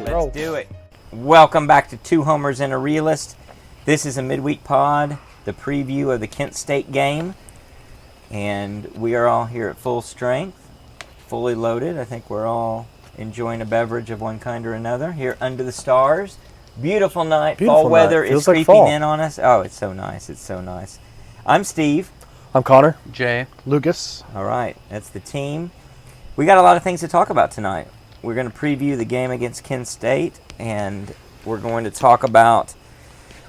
Let's do it. Welcome back to Two Homers and a Realist. This is a midweek pod, the preview of the Kent State game. And we are all here at full strength, fully loaded. I think we're all enjoying a beverage of one kind or another here under the stars. Beautiful night. Fall weather is creeping in on us. Oh, it's so nice. It's so nice. I'm Steve. I'm Connor. Jay. Lucas. All right. That's the team. We got a lot of things to talk about tonight. We're going to preview the game against Kent State, and we're going to talk about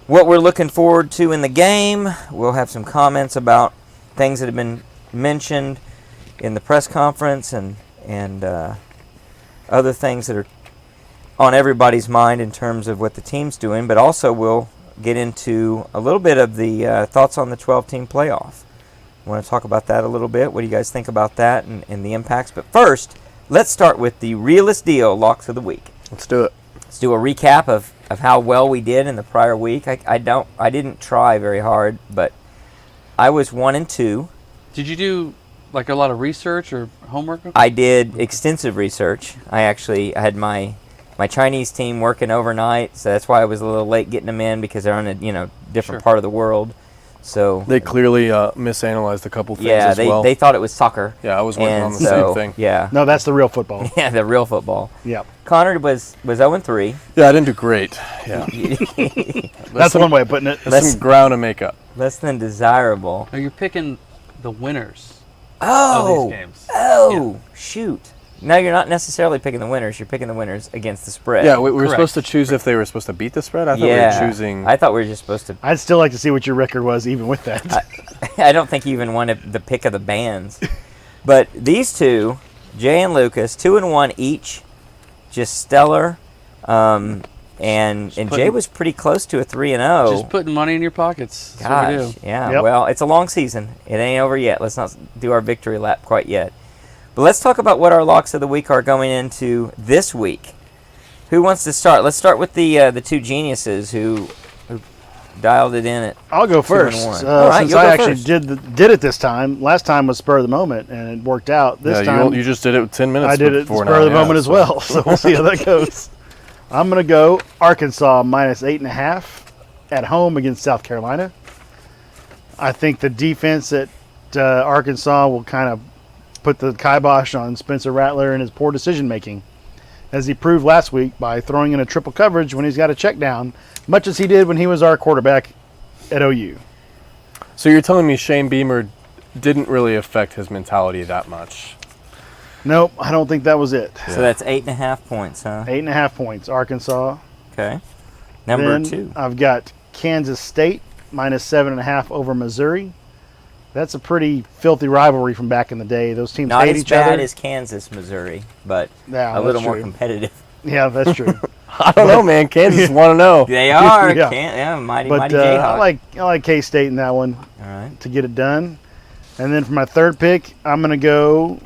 what we're looking forward to in the game. We'll have some comments about things that have been mentioned in the press conference and other things that are on everybody's mind in terms of what the team's doing, but also we'll get into a little bit of the thoughts on the 12-team playoff. I want to talk about that a little bit. What do you guys think about that and the impacts? But first, let's start with the realest deal locks of the week. Let's do it. Let's do a recap of how well we did in the prior week. I didn't try very hard, but I was 1-2. Did you do like a lot of research or homework? I did extensive research. I had my Chinese team working overnight, so that's why I was a little late getting them in because they're on a different part of the world. So they clearly misanalyzed a couple things as well. Yeah, they thought it was soccer. Yeah, I was working on the same thing. Yeah. No, that's the real football. Yeah, the real football. Yep. Connor was 0-3. Yeah, I didn't do great. Yeah. That's one way of putting it. That's some ground to make up. Less than desirable. No, you're picking the winners of these games. Oh, shoot. No, you're not necessarily picking the winners. You're picking the winners against the spread. Yeah, we were supposed to choose if they were supposed to beat the spread. I thought we were choosing. I thought we were just supposed to. I'd still like to see what your record was, even with that. I don't think you even wanted the pick of the bands. But these two, Jay and Lucas, 2-1 each, just stellar. And Jay was pretty close to a 3-0. Just putting money in your pockets. Gosh, that's what we do. yeah. Yep. Well, it's a long season. It ain't over yet. Let's not do our victory lap quite yet. But let's talk about what our locks of the week are going into this week. Who wants to start? Let's start with the two geniuses who dialed it in at I'll go first. All right, since you'll I go actually first. did it this time. Last time was spur of the moment, and it worked out. This time you just did it 10 minutes. I did it spur of the moment as well. So we'll see how that goes. I'm going to go Arkansas -8.5 at home against South Carolina. I think the defense at Arkansas will kind of put the kibosh on Spencer Rattler and his poor decision-making, as he proved last week by throwing in a triple coverage when he's got a check down, much as he did when he was our quarterback at OU. So you're telling me Shane Beamer didn't really affect his mentality that much? Nope, I don't think that was it. So that's 8.5 points, huh? 8.5 points, Arkansas. Okay. Number Then 2. I've got Kansas State -7.5 over Missouri. That's a pretty filthy rivalry from back in the day. Those teams hate each other. Not as bad as Kansas, Missouri, but a little more competitive. Yeah, that's true. I don't know, man. Kansas 1-0. They are. Yeah. Mighty But Jayhawk. I like K-State in that one All right. to get it done. And then for my third pick, I'm going to go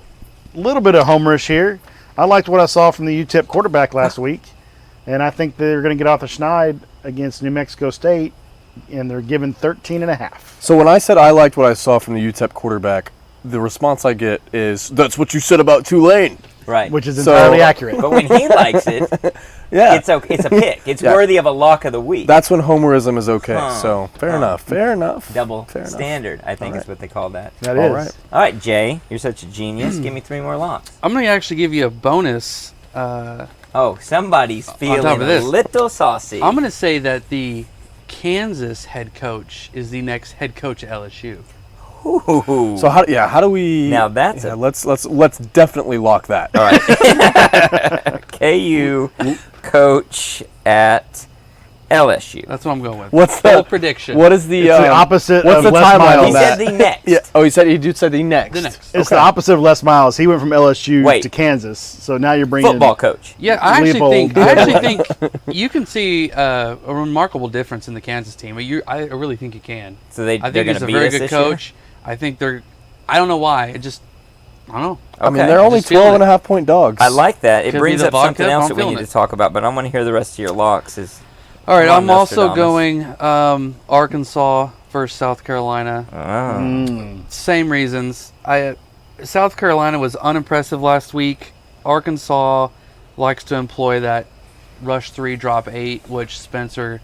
a little bit of homerish here. I liked what I saw from the UTEP quarterback last week, and I think they're going to get off the schneid against New Mexico State, and they're given 13.5. So when I said I liked what I saw from the UTEP quarterback, the response I get is, "That's what you said about Tulane." Right. Which is entirely accurate. But when he likes it, Yeah, it's a pick. It's worthy of a lock of the week. that's when homerism is okay. Huh. So fair enough. Double Fair enough. standard, I think All is right. what they call that. That All is. right. All right, Jay, you're such a genius. Give me 3 more locks. I'm going to actually give you a bonus. Oh, somebody's feeling top of a this, little saucy. I'm going to say that the Kansas head coach is the next head coach at LSU. Ooh. So how do we? Now that's let's definitely lock that. All right. KU coach at LSU. That's what I'm going with. What's Bold the prediction? What is the It's the opposite what's of the Les timeline Miles. on He that? said the next. Yeah. Oh, he said the next. The next. It's the opposite of Les Miles. He went from LSU to Kansas, so now you're bringing Football coach. Yeah, I actually Leopold. think you can see a remarkable difference in the Kansas team. I really think you can. So I think he's a very good coach. I think I don't know why. I don't know. I mean, Okay. they're only Just feeling 12.5-point dogs. I like that. It Could be brings the up something vodka. else I'm that we feeling need it. to talk about, but I want to hear the rest of your locks. All right, Come on, I'm also Nostradamus. going Arkansas versus South Carolina. Oh. Same reasons. South Carolina was unimpressive last week. Arkansas likes to employ that rush 3, drop 8, which Spencer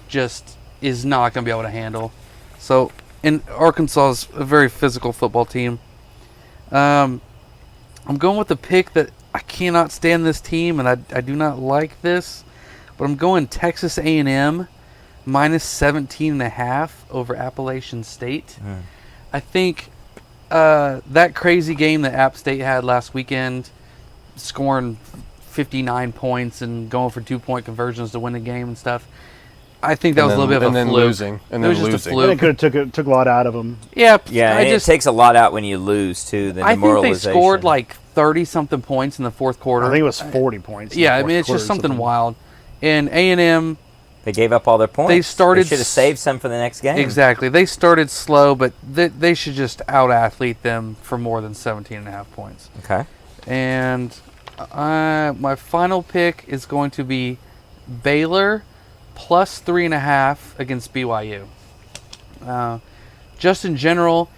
just is not going to be able to handle. So, and Arkansas is a very physical football team. I'm going with the pick that I cannot stand this team, and I do not like this, but I'm going Texas A&M minus 17.5 over Appalachian State. I think that crazy game that App State had last weekend, scoring 59 points and going for 2-point conversions to win the game and stuff, I think that was a little bit of a then fluke. losing. And It then was just a losing. fluke. I think it took a lot out of them. Yeah, Yeah, I and just it takes a lot out when you lose, too, the I think they demoralization. scored like 30-something points in the fourth quarter. I think it was 40 points. in the Yeah, I fourth mean, it's quarter just or something wild. And A&M, They gave up all their points. They started should have saved some for the next game. exactly. They started slow, but they should just out-athlete them for more than 17.5 points. Okay. And my final pick is going to be Baylor plus 3.5 against BYU. Just in general,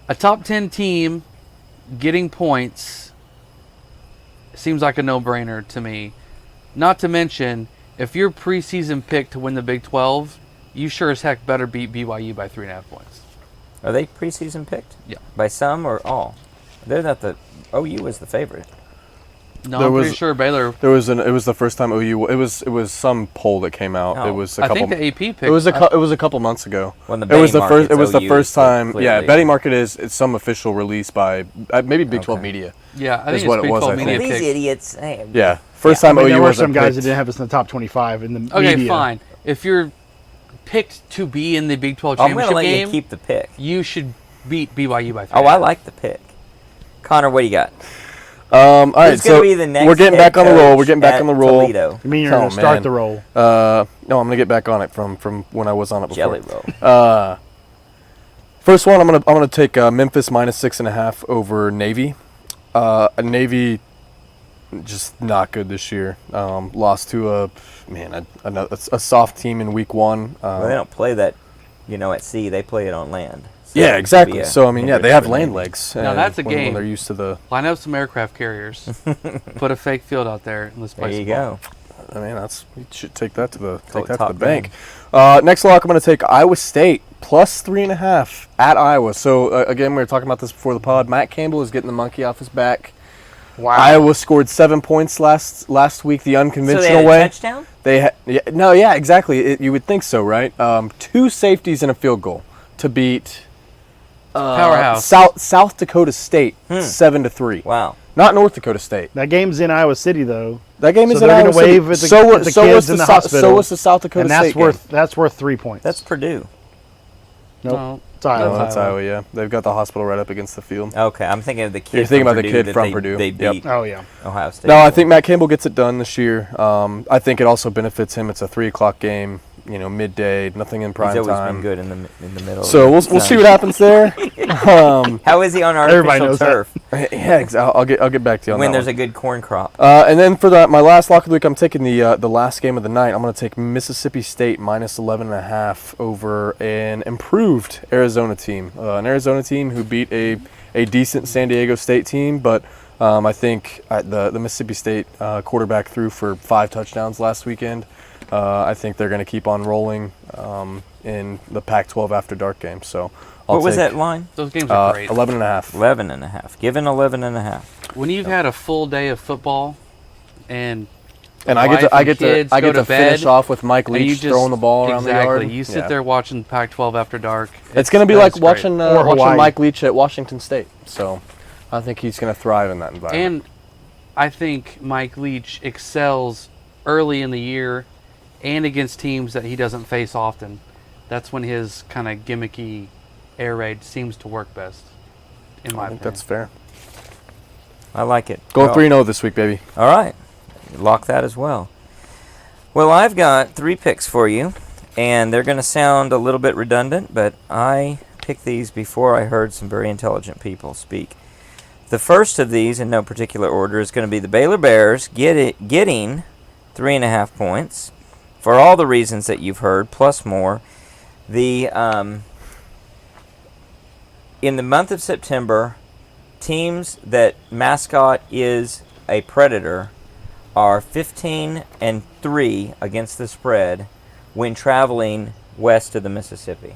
a top 10 team getting points seems like a no-brainer to me. Not to mention, if you're preseason pick to win the Big 12, you sure as heck better beat BYU by 3.5 points. Are they preseason picked? Yeah. By some or all? They're not the... OU was the favorite. No, There I'm was- pretty sure Baylor. It was the first time OU. It was some poll that came out. Oh. It was a I couple. think the AP pick. It was a couple months ago. When the It was betting the first. It was the markets, first OU is time. Yeah, clearly- betting market is some official release by maybe Big 12 Okay. Media. Yeah, I is think what it's it Big was, 12 I media think. These pick. idiots... Hey, Yeah, first I time mean, OU there were was some guys that picked. didn't have us in the top 25 in the Okay, media. fine. If you're picked to be in the Big 12 I'm going to championship let game, you keep the pick. you should beat BYU by 3. Oh, I like the pick. Connor, what do you got? All right, Who's gonna so be the next we're getting head back on the roll. coach We're getting back at on the roll. Toledo? I mean, you're Oh, going to start man. the roll. No, I'm gonna get back on it from when I was on it before. Jelly roll. First one, I'm gonna take Memphis minus 6.5 over Navy. Navy, just not good this year. Lost to a soft team in week 1. Well, they don't play that, at sea. They play it on land. So Yeah, it could exactly. be a So I mean, yeah, hindrance they have for land Navy. legs. Now, and that's a when game. they're used to the. Line up some aircraft carriers. Put a fake field out there and let's play There you some ball. go. I mean, you should take that to the top bank. Next lock, I'm going to take Iowa State plus 3.5 at Iowa. So again, we were talking about this before the pod. Matt Campbell is getting the monkey off his back. Wow. Iowa scored 7 points last week the So unconventional they had a way. touchdown? Yeah, exactly. You would think so, right? 2 safeties and a field goal to beat Powerhouse. South Dakota State 7-3. Wow. Not North Dakota State. That game's in Iowa City, though. That game is So in they're Iowa gonna wave City. at the kids in the hospital. So was the South Dakota And that's State worth 3 points. That's Purdue. Nope. No. It's Iowa. game. That's Iowa, yeah. They've got the hospital right up against the field. Okay, I'm thinking of the kid. You're thinking from about the Purdue kid that from they- Purdue. They Yep. beat Oh, yeah. Ohio State. No, I think Matt Campbell gets it done this year. I think it also benefits him. It's a 3:00 game, midday, nothing in prime he's always time. been good in the middle. So we'll see what happens there. How is he on Everybody artificial knows that. turf Yeah, I'll get back to you on when that there's one. a good corn crop? And then for my last lock of the week, I'm taking the last game of the night. I'm going to take Mississippi State minus 11.5 over an improved Arizona team. An Arizona team who beat a decent San Diego State team, but I think the Mississippi State quarterback threw for 5 touchdowns last weekend. I think they're going to keep on rolling in the Pac-12 after dark game. So What was that line? Those games are great. 11.5. 11.5. Given 11.5. When you've had a full day of football and And wife I and get kids to go to finish bed, off with Mike and you Leach just throwing the ball around the yard. you sit Yeah. there watching Pac-12 after dark. It's going to be like great. watching Or Hawaii. Mike Leach at Washington State. So I think he's going to thrive in that environment. And I think Mike Leach excels early in the year and against teams that he doesn't face often. That's when his kind of gimmicky air raid seems to work best, in my I think opinion. that's fair. I like it. Going Well, 3-0 this week, baby. All right. Lock that as well. Well, I've got 3 picks for you, and they're going to sound a little bit redundant, but I picked these before I heard some very intelligent people speak. The first of these, in no particular order, is going to be the Baylor Bears getting 3.5 points for all the reasons that you've heard, plus more. In the month of September, teams that mascot is a predator are 15-3 against the spread when traveling west of the Mississippi.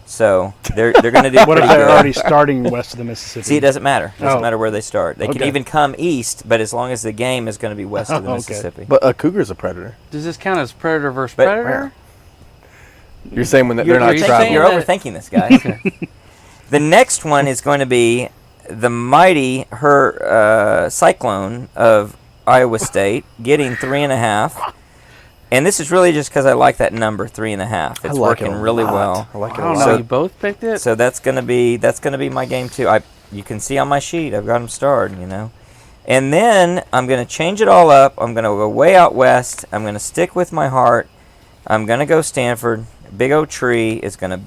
So they're going to do What pretty if they're good. already starting west of the Mississippi? See, it doesn't matter. It doesn't Oh. matter where they start. They can Okay. even come east, but as long as the game is going to be west of the Okay. Mississippi. But a cougar's a predator. Does this count as predator versus But- predator? You're saying when they're You're, not you're, traveling. you're that- overthinking this, guys. The next one is going to be the mighty Cyclone of Iowa State getting 3.5. And this is really just because I like that number, 3.5. It's I like working it a really lot. well. I like it I a don't lot. know. So- You both picked it. So that's gonna be my game too. You can see on my sheet I've got them starred, And then I'm gonna change it all up. I'm gonna go way out west. I'm gonna stick with my heart. I'm gonna go Stanford. Big old tree is gonna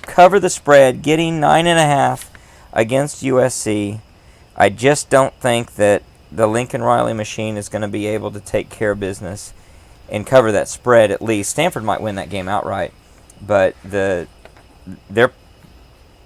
cover the spread, getting 9.5 against USC. I just don't think that the Lincoln Riley machine is gonna be able to take care of business and cover that spread at least. Stanford might win that game outright, but their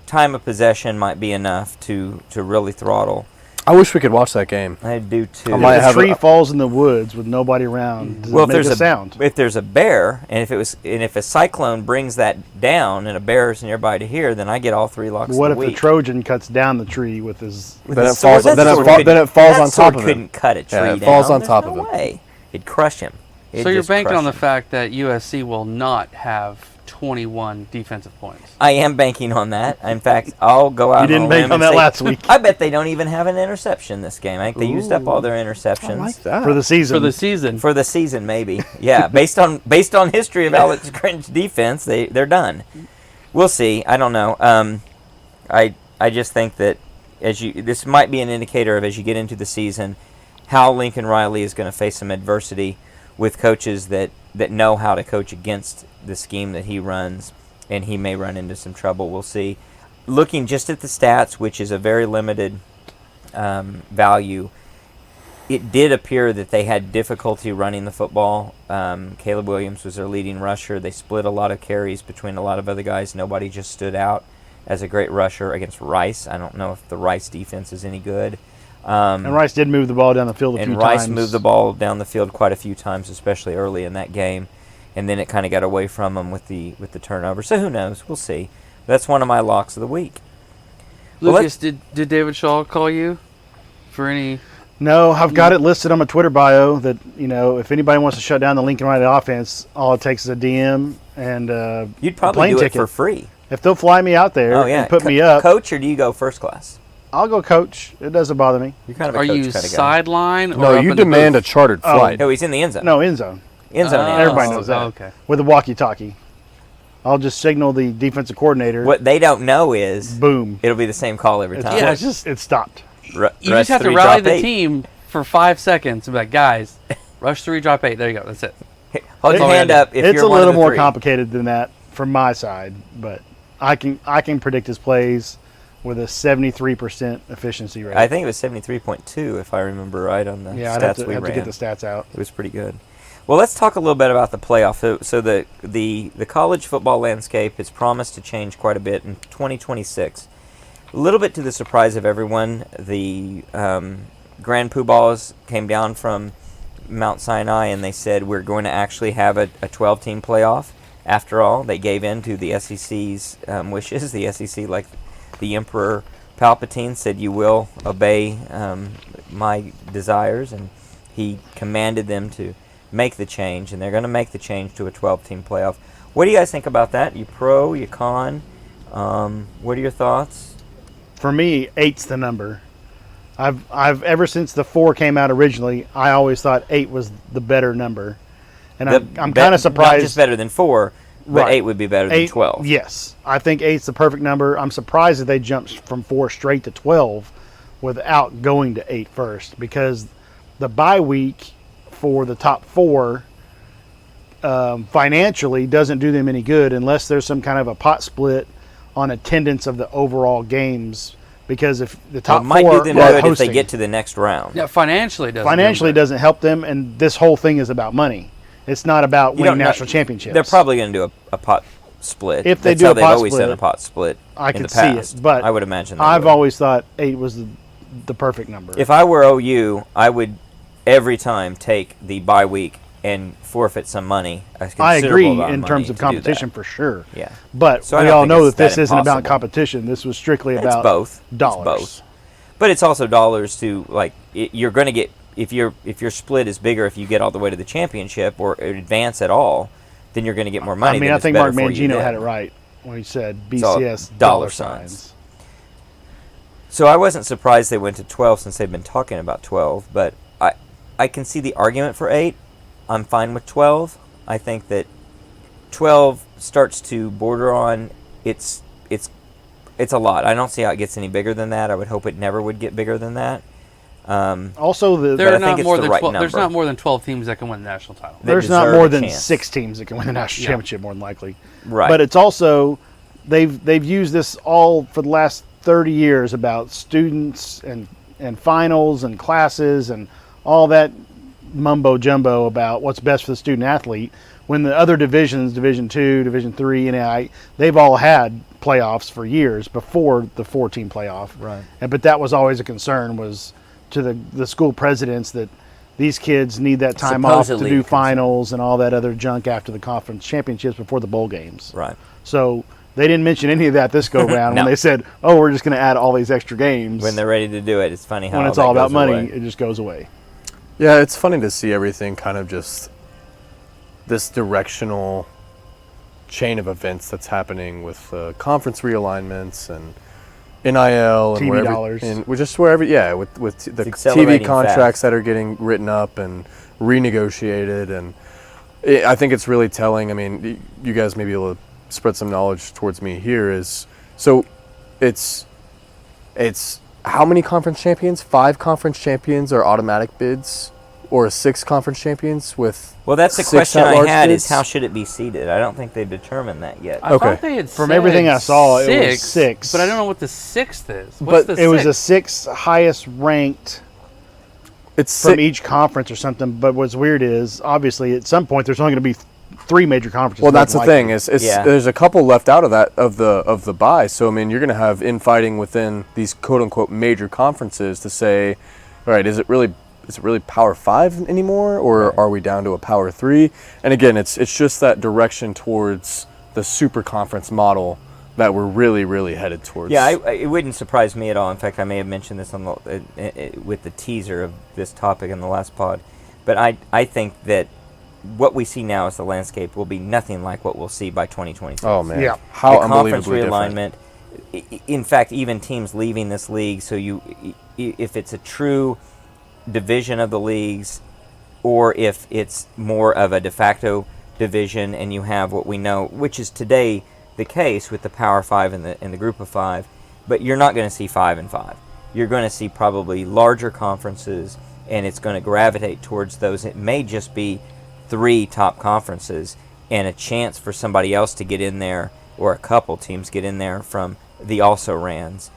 time of possession might be enough to really throttle. I wish we could watch that game. I do too. I If might a have tree a- falls in the woods with nobody around, does it make a sound? if there's a bear, and if a cyclone brings that down, and a bear is nearby to here, then I get all 3 locks. What of if the the week. Trojan cuts down the tree with his? With Then the it sword? falls- That then it sword fall- couldn't- then it falls that on top sword of him. couldn't cut a tree Yeah, down. it falls on There's top no of him. way. It'd crush him. It'd So you're just banking crush on the him. fact that USC will not have 21 defensive points. I am banking on that. In fact, I'll go out. You didn't on a bank limb on and that say, last week. I bet they don't even have an interception this game. I think they used up all their interceptions. I like that. For the season. For the season. For the season, maybe. Yeah, based on history of Alex Grinch defense, they're done. We'll see. I don't know. I just think that this might be an indicator of, as you get into the season, how Lincoln Riley is going to face some adversity with coaches that know how to coach against the scheme that he runs, and he may run into some trouble. We'll see. Looking just at the stats, which is a very limited value, it did appear that they had difficulty running the football. Caleb Williams was their leading rusher. They split a lot of carries between a lot of other guys. Nobody just stood out as a great rusher against Rice. I don't know if the Rice defense is any good. And Rice did move the ball down the field a few And Rice times. moved the ball down the field quite a few times, especially early in that game. And then it kind of got away from them with the turnover. So who knows? We'll see. That's one of my locks of the week. Well, Lucas, did David Shaw call you for any? No, I've got it listed on my Twitter bio that, if anybody wants to shut down the Lincoln Riley offense, all it takes is a DM and You'd a probably plane do ticket. it for free. If they'll fly me out there Oh, yeah. and put me up, Coach, or do you go first class? I'll go coach. It doesn't bother me. You're kind of a Are coach you kind of guy. sideline? Or No, up you in the demand a booth? chartered Oh. flight. No, he's in the end zone. No, end zone. End zone. Oh, Everybody knows that. Okay. With a walkie-talkie. I'll just signal the defensive coordinator. What they don't know is Boom. it'll be the same call every time. Yeah, it's just- it stopped. Ru- You rush just have to 3, rally drop the 8. team for 5 seconds and be like, guys, rush 3, drop 8. There you go. That's it. Hold That's your all I hand gotta up if It's you're a one of little the more 3. complicated than that from my side, but I can predict his plays with a 73% efficiency rate. I think it was 73.2 if I remember right on the yeah, I'd stats have to, we have to ran. get the stats out. It was pretty good. Well, let's talk a little bit about the playoff. So the college football landscape is promised to change quite a bit in 2026. A little bit to the surprise of everyone, the Grand Poobahs came down from Mount Sinai and they said we're going to actually have a 12-team playoff. After all, they gave in to the SEC's wishes. The SEC, like the Emperor Palpatine, said you will obey my desires, and he commanded them to make the change, and they're going to make the change to a 12-team playoff. What do you guys think about that? You pro, you con? What are your thoughts? For me, 8's the number. I've ever since the 4 came out originally, I always thought 8 was the better number, and I'm kind of surprised. Not just better than 4, but Right. 8 would be better than 12. Yes, I think 8's the perfect number. I'm surprised that they jumped from 4 straight to 12 without going to 8 first, because the bye week for the top 4 financially doesn't do them any good unless there's some kind of a pot split on attendance of the overall games. Because if the Well, top it might 4 do them are good if they hosting, get to the next round. Yeah, financially it doesn't. financially do them doesn't help them, and this whole thing is about money. It's not about You winning don't know- national championships. They're probably going to do a pot split. If they That's do how a they've pot always done split, a pot split I in could the see past. it, but I would imagine they I've would. always thought 8 was the perfect number. If I were OU, I would every time take the bye week and forfeit some money. I agree in money terms of to do competition that. for sure. Yeah. But So I we don't all think know it's that this that isn't about impossible. competition. This was strictly about It's both. dollars. It's both. But it's also dollars to, like, you're going to get, if your split is bigger, if you get all the way to the championship or advance at all, then you're going to get more money. I mean, then I it's think better Mark for you Mangino then. had it right when he said all BCS dollar signs. So I wasn't surprised they went to 12 since they've been talking about 12, but I can see the argument for 8. I'm fine with 12. I think that 12 starts to border on it's a lot. I don't see how it gets any bigger than that. I would hope it never would get bigger than that. Also, But I think it's the right There's number. not more than 12 teams that can win the national title. They there's not deserve more a than chance. 6 teams that can win the national championship, more than likely. Right. But it's also they've used this all for the last 30 years about students and finals and classes and all that mumbo jumbo about what's best for the student athlete. When the other divisions, Division 2, Division 3, they've all had playoffs for years before the 4-team playoff. Right. But that was always a concern, was to the school presidents, that these kids need that time off to Supposedly do a concern. finals and all that other junk after the conference championships before the bowl games. Right. So they didn't mention any of that this go round No. when they said, "Oh, we're just going to add all these extra games." When they're ready to do it, it's funny how when it's that all about goes money, away. it just goes away. Yeah, it's funny to see everything kind of just this directional chain of events that's happening with conference realignments and NIL and TV wherever, dollars. and just wherever, yeah, with the It's TV accelerating contracts fast. that are getting written up and renegotiated, and I think it's really telling. I mean, you guys may be able to spread some knowledge towards me here. Is so, it's how many conference champions? 5 conference champions are automatic bids, or 6 conference champions with. Well, that's the 6 question I at-large had: bids? is how should it be seeded? I don't think they've determined that yet. I Okay. thought they had From said everything I saw, it was 6, 6. But I don't know what the 6th is. But What's the It was the 6th? 6th highest ranked It's from si- each conference or something. But what's weird is, obviously, at some point, there's only going to be 3 major conferences. Well, that's the most thing. likely. Is Yeah. there's a couple left out of that of the bye. So I mean, you're going to have infighting within these quote unquote major conferences to say, all right, is it really Power 5 anymore, or Right. are we down to a Power 3? And again, it's just that direction towards the super conference model that we're really headed towards. Yeah, it wouldn't surprise me at all. In fact, I may have mentioned this on with the teaser of this topic in the last pod. But I think that what we see now as the landscape will be nothing like what we'll see by 2026. Oh man, Yeah. how The conference unbelievably different. realignment. In fact, even teams leaving this league. So if it's a true division of the leagues, or if it's more of a de facto division, and you have what we know, which is today the case with the Power 5 and the Group of 5, but you're not going to see 5 and 5. You're going to see probably larger conferences, and it's going to gravitate towards those. It may just be 3 top conferences and a chance for somebody else to get in there, or a couple teams get in there from the also-rans.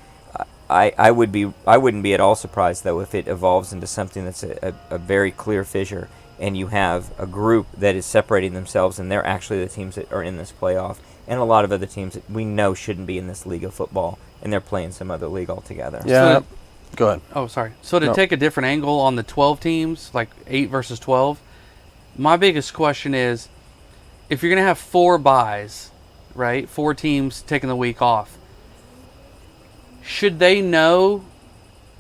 I wouldn't be at all surprised, though, if it evolves into something that's a very clear fissure, and you have a group that is separating themselves, and they're actually the teams that are in this playoff, and a lot of other teams that we know shouldn't be in this league of football, and they're playing some other league altogether. Yeah. So- Go ahead. Oh, sorry. So to No. take a different angle on the 12 teams, like 8 versus 12, my biggest question is, if you're going to have 4 buys, right, 4 teams taking the week off, should they know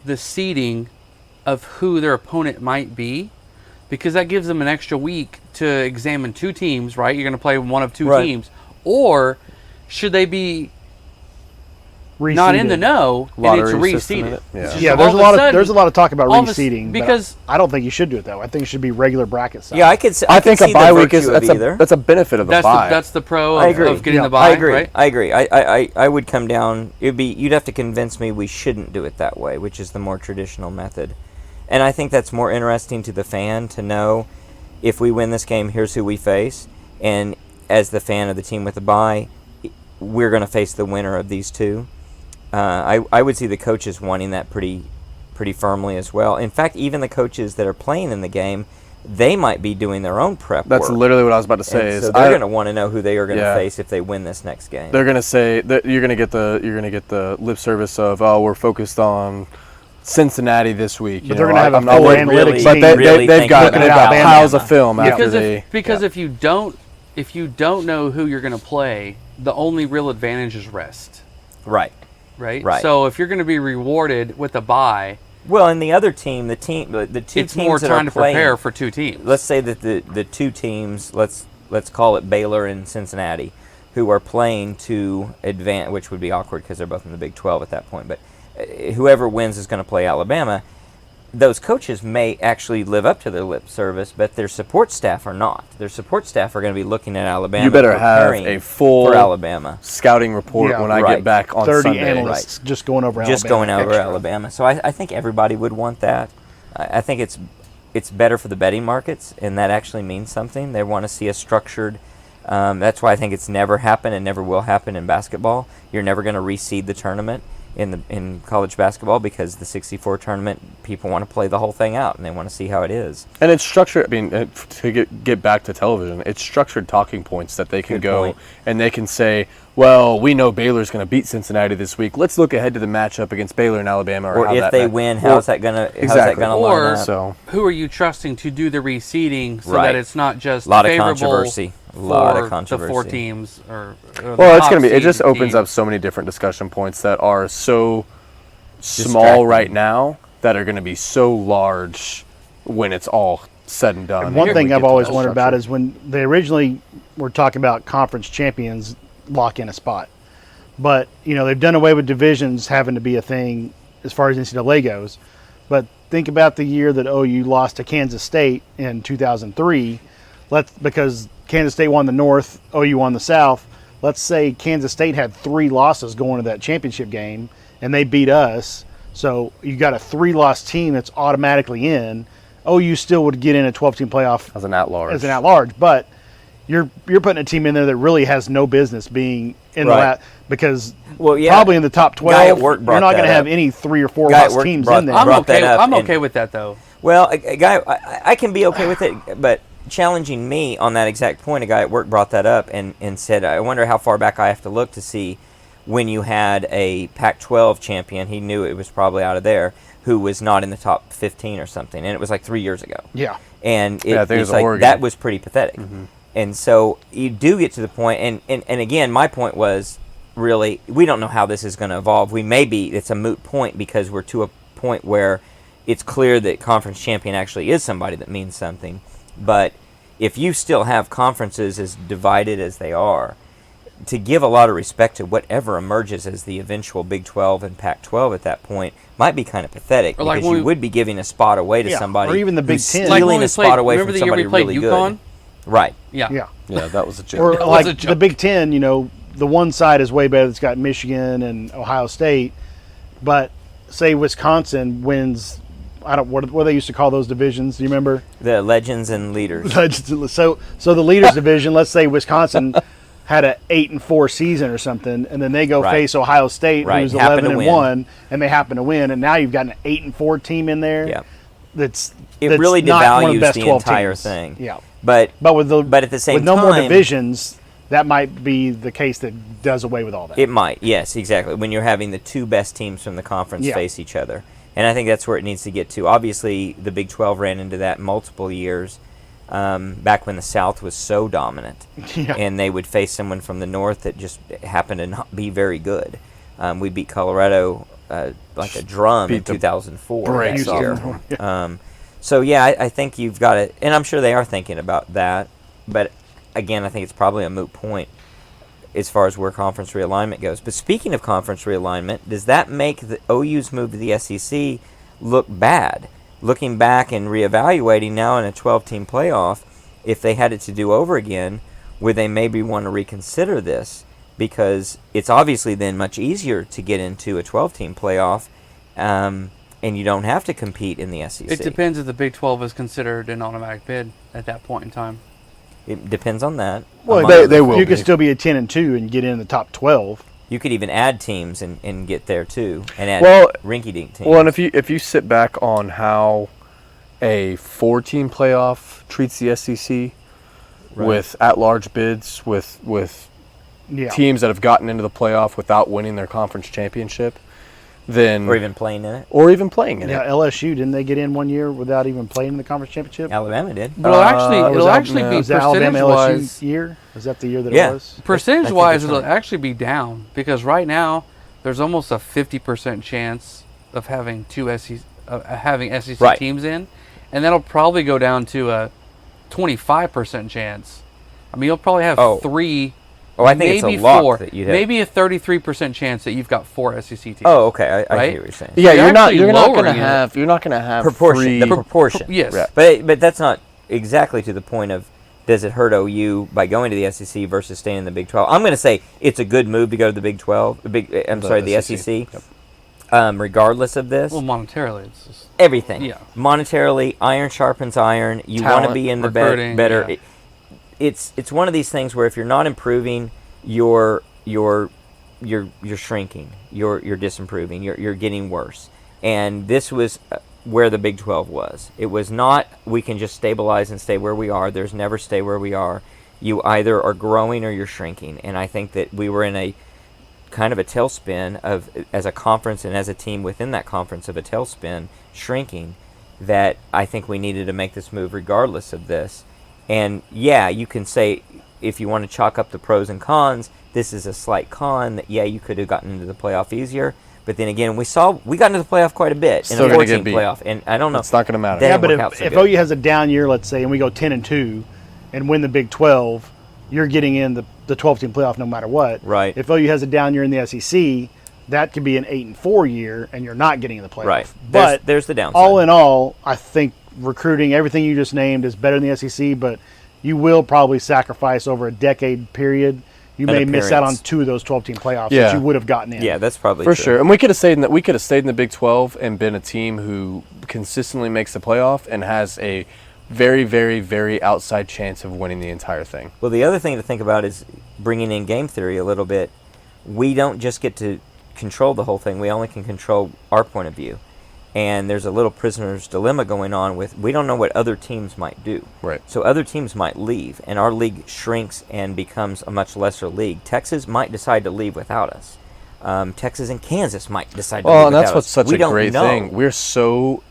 the seeding of who their opponent might be? Because that gives them an extra week to examine 2 teams, right? You're going to play one of 2 Right. teams. Or should they be not in the Reseeded. know and Lottery it's system in reseeded? it? Yeah. It's just Yeah, all there's of a lot sudden- of talk about all of a s- reseeding, because- but I don't think you should do it that way. I think it should be regular bracket style. Yeah, I could. I could think a see bye the week is virtue of either. that's a benefit of the bye. That's the pro I of, agree. of getting Yeah, the buy, I agree. right? I agree. I would come down. You'd have to convince me we shouldn't do it that way, which is the more traditional method. And I think that's more interesting to the fan to know, if we win this game, here's who we face. And as the fan of the team with the bye, we're going to face the winner of these 2. I would see the coaches wanting that pretty firmly as well. In fact, even the coaches that are playing in the game, they might be doing their own prep That's work. literally what I was about to say. And Is so they're going to want to know who they are going to Yeah. face if they win this next game. they're going to say that you're going to get the lip service of, oh, we're focused on Cincinnati this week. But they're going to have a I'm not full worried- analytics but team. they've got looking at Alabama. piles of film after Because if you don't know who you're going to play, the only real advantage is rest. Right. Right. So if you're going to be rewarded with a bye, Well, and the other team, the two it's teams more that time are to playing, prepare for two teams. let's say that the two teams, let's call it Baylor and Cincinnati, who are playing to advance, which would be awkward because they're both in the Big 12 at that point. But whoever wins is going to play Alabama. Those coaches may actually live up to their lip service, but their support staff are not. Their support staff are going to be looking at Alabama. You better have preparing a full for Alabama scouting report Yeah, when I right. get back on 30 Sunday. analysts just going over just Alabama. going over extra. Alabama. So I think everybody would want that. I think it's better for the betting markets, and that actually means something. They want to see a structured. That's why I think it's never happened and never will happen in basketball. You're never going to reseed the tournament in college basketball because the 64 tournament, people want to play the whole thing out and they want to see how it is. And it's structured. I mean, to get back to television, it's structured talking points that they can Good go point. and they can say, "Well, we know Baylor's going to beat Cincinnati this week. Let's look ahead to the matchup against Baylor and Alabama." Or how if that they match- win, or- how's that going to Exactly. line Or- up? So Who are you trusting to do the reseeding so Right. that it's not just A lot of favorable controversy. A lot for of controversy. the four teams? Or the well, it's top going to be. It just seeded opens team. up so many different discussion points that are so small Distracting. right now that are going to be so large when it's all said and done. And one when thing we I've get to always that wondered about structure. is when they originally were talking about conference champions lock in a spot. But, they've done away with divisions having to be a thing as far as NCAA goes. But think about the year that OU lost to Kansas State in 2003. Because Kansas State won the North, OU won the South. Let's say Kansas State had 3 losses going to that championship game, and they beat us. So you got a 3-loss team that's automatically in. OU still would get in a 12-team playoff as an at-large. but you're putting a team in there that really has no business being in Right. because Well, yeah. probably in the top Guy at 12, work you're brought not going that to have up. any 3 or 4 Guy at lost work teams brought- in there. I'm brought that okay. up I'm and- okay with that though. Well, a guy, I can be okay with it, but challenging me on that exact point, a guy at work brought that up and said, I wonder how far back I have to look to see when you had a Pac-12 champion, he knew it was probably out of there, who was not in the top 15 or something, and it was like 3 years ago. Yeah. And I think it it's was like, Oregon. that was pretty pathetic. And so you do get to the point, and again, my point was, really, we don't know how this is going to evolve. It's a moot point because we're to a point where it's clear that conference champion actually is somebody that means something. But if you still have conferences as divided as they are, to give a lot of respect to whatever emerges as the eventual Big 12 and Pac-12 at that point might be kind of pathetic Or like because when you we- would be giving a spot away to Yeah, somebody or even the Big who's 10. Like stealing when we a spot played- away remember from the year somebody we played really UConn? good. Right. Yeah. Yeah. Yeah, that was a joke. Or That was like a the joke. Big Ten, the one side is way better. It's got Michigan and Ohio State. But say Wisconsin wins, what they used to call those divisions. Do you remember? The legends and leaders. So the leaders division, let's say Wisconsin had a 8-4 season or something, and then they go Right. face Ohio State, Right. who's Happen to 11-1, and they happen to win, and now you've got an 8-4 team in there. Yeah. That's Really not one of devalues best the 12 entire teams. thing. Yeah, But but at the same with no more time- divisions, that might be the case that does away with all that. it might, yes, exactly. When you're having the two best teams from the conference Yeah. face each other. And I think that's where it needs to get to. Obviously, the Big 12 ran into that multiple years back when the South was so dominant. Yeah. And they would face someone from the North that just happened to not be very good. We beat Colorado like a drum in Beat the 2004 brakes that off year. them. So, yeah, I think you've got it. And I'm sure they are thinking about that. But, again, I think it's probably a moot point as far as where conference realignment goes. But speaking of conference realignment, does that make the OU's move to the SEC look bad? Looking back and reevaluating now in a 12-team playoff, if they had it to do over again, would they maybe want to reconsider this? Because it's obviously then much easier to get into a 12-team playoff, and you don't have to compete in the SEC. It depends if the Big 12 is considered an automatic bid at that point in time. It depends on that. Well, among they other will You be. could still be a 10-2 and get in the top 12. You could even add teams and get there too, and add Well, rinky-dink teams. Well, and if you sit back on how a 4-team playoff treats the SEC with at-large bids, with Yeah. teams that have gotten into the playoff without winning their conference championship, then Or even playing in it. Yeah, LSU, didn't they get in one year without even playing in the conference championship? Alabama did. But it'll actually be Was that Alabama percentage-wise. LSU year? Was that the year that Yeah. it was? Percentage-wise, that's it'll right. actually be down because right now there's almost a 50% chance of having SEC Right. teams in, and that'll probably go down to a 25% chance. I mean, you'll probably have three. Oh, I think maybe it's a lock four, that you'd have. maybe a 33% chance that you've got 4 SEC teams. Oh, okay. I Right? see what you're saying. Yeah, You're you're not actually you're not lowering gonna it. have you're not gonna have Proportion. three. The proportion. Yes. Yeah. But that's not exactly to the point of does it hurt OU by going to the SEC versus staying in the Big 12. I'm going to say it's a good move to go to the Big 12. The SEC. Yep. Regardless of this, Well, monetarily, it's just everything. yeah. Monetarily, iron sharpens iron. You want to Talent, be in the recruiting, better. yeah. It's one of these things where if you're not improving, you're shrinking. You're disimproving. You're getting worse. And this was where the Big 12 was. It was not we can just stabilize and stay where we are. There's never stay where we are. You either are growing or you're shrinking. And I think that we were in a kind of a tailspin of as a conference and as a team within that conference of a tailspin shrinking that I think we needed to make this move regardless of this. And yeah, you can say if you want to chalk up the pros and cons, this is a slight con that yeah, you could have gotten into the playoff easier. But then again, we got into the playoff quite a bit Still in a gonna get 14 beat. playoff, and I don't know. It's not gonna matter. That Yeah, didn't but work out so if good. OU has a down year, let's say, and we go 10-2 and win the Big 12, you're getting in the 12-team playoff no matter what. Right. If OU has a down year in the SEC, that could be an 8-4 year, and you're not getting in the playoff. Right. But There's the downside. all in all, I think recruiting, everything you just named, is better than the SEC, but you will probably sacrifice over a decade period. You An may miss out on appearance. 2 of those 12-team playoffs Yeah. that you would have gotten in. Yeah, that's probably For true. sure, and we could have stayed in the Big 12 and been a team who consistently makes the playoff and has a very, very, very outside chance of winning the entire thing. Well, the other thing to think about is bringing in game theory a little bit. We don't just get to control the whole thing. We only can control our point of view. And there's a little prisoner's dilemma going on with we don't know what other teams might do. Right. So other teams might leave, and our league shrinks and becomes a much lesser league. Texas might decide to leave without us. Texas and Kansas might decide to leave Well, and without that's what's us. such We a don't great know. thing. We're so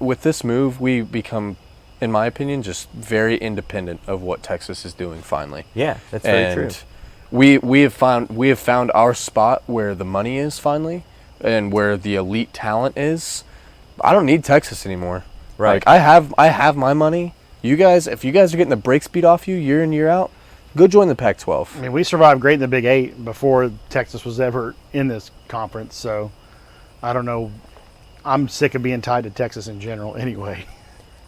with this move, we become, in my opinion, just very independent of what Texas is doing. Finally, Yeah, that's very true. and we have found our spot where the money is finally, and where the elite talent is. I don't need Texas anymore. Right. Like, I have my money. You guys, if you guys are getting the brakes beat off you year in year out, go join the Pac-12. I mean, we survived great in the Big 8 before Texas was ever in this conference, so I don't know. I'm sick of being tied to Texas in general anyway.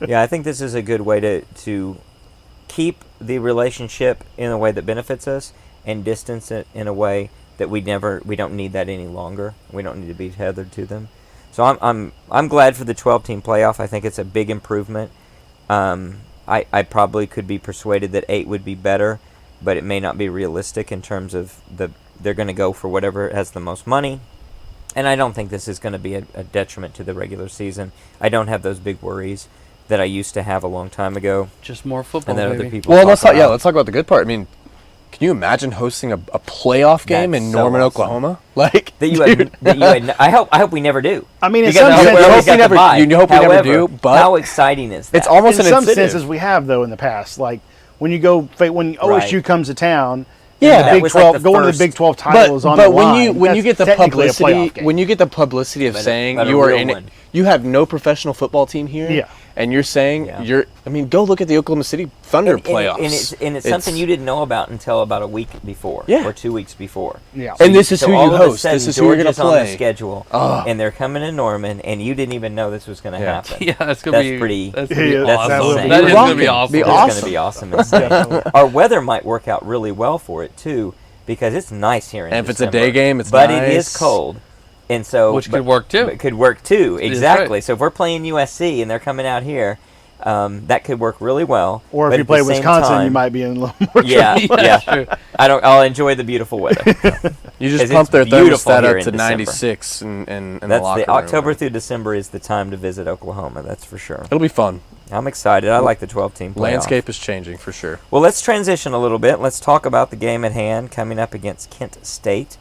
Yeah, I think this is a good way to keep the relationship in a way that benefits us and distance it in a way that we don't need that any longer. We don't need to be tethered to them. So I'm glad for the 12-team playoff. I think it's a big improvement. I probably could be persuaded that 8 would be better, but it may not be realistic in terms of they're going to go for whatever has the most money. And I don't think this is going to be a detriment to the regular season. I don't have those big worries that I used to have a long time ago, Just more football, and that baby. other people. Well, talk let's talk about. about the good part. I mean, can you imagine hosting a playoff game That's in so Norman, awesome. Oklahoma? Like That you had, I hope we never do. I mean, in Because some I hope sense, we always you got hope the we bye. never- you hope we never However, do, but how exciting is that? it's almost in an some incentive. senses we have, though, in the past. Like, when you go, when OSU Right. comes to town, Yeah. the That Big was like 12, the going to the first- Big 12 title is on but the when line. when you get That's the technically a publicity, playoff game. when you get the publicity of But a- saying but a you are real in it, one. you have no professional football team here. Yeah. And you're saying Yeah. I mean, go look at the Oklahoma City Thunder playoffs. And it's something you didn't know about until about a week before, Yeah. or 2 weeks before. Yeah. And this is so who all you of a host. sudden, This is who you're going to Georgia's on the play. schedule, Oh. and they're coming to Norman, and you didn't even know this was going to Yeah. happen. Yeah, that's gonna That's be pretty. That's gonna be Yeah, That's awesome. that will be That is gonna rocking. be awesome. Be It's awesome. going to be awesome. Insane. Our weather might work out really well for it too, because it's nice here in And if it's a December. day game, it's but nice. it is cold, and so Which could work, too. It could work too, That's exactly. right. So if we're playing USC and they're coming out here, that could work really well. Or But if you at play the same Wisconsin, you time- might be in a little more Yeah, trouble. yeah. True. I'll enjoy the beautiful weather. You 'Cause just it's pump their beautiful thermostat here up in to December. 96 in the That's locker the room. October through December is the time to visit Oklahoma. That's for sure. It'll be fun. I'm excited. I like the 12-team playoff. Landscape is changing for sure. Well, let's transition a little bit. Let's talk about the game at hand coming up against Kent State.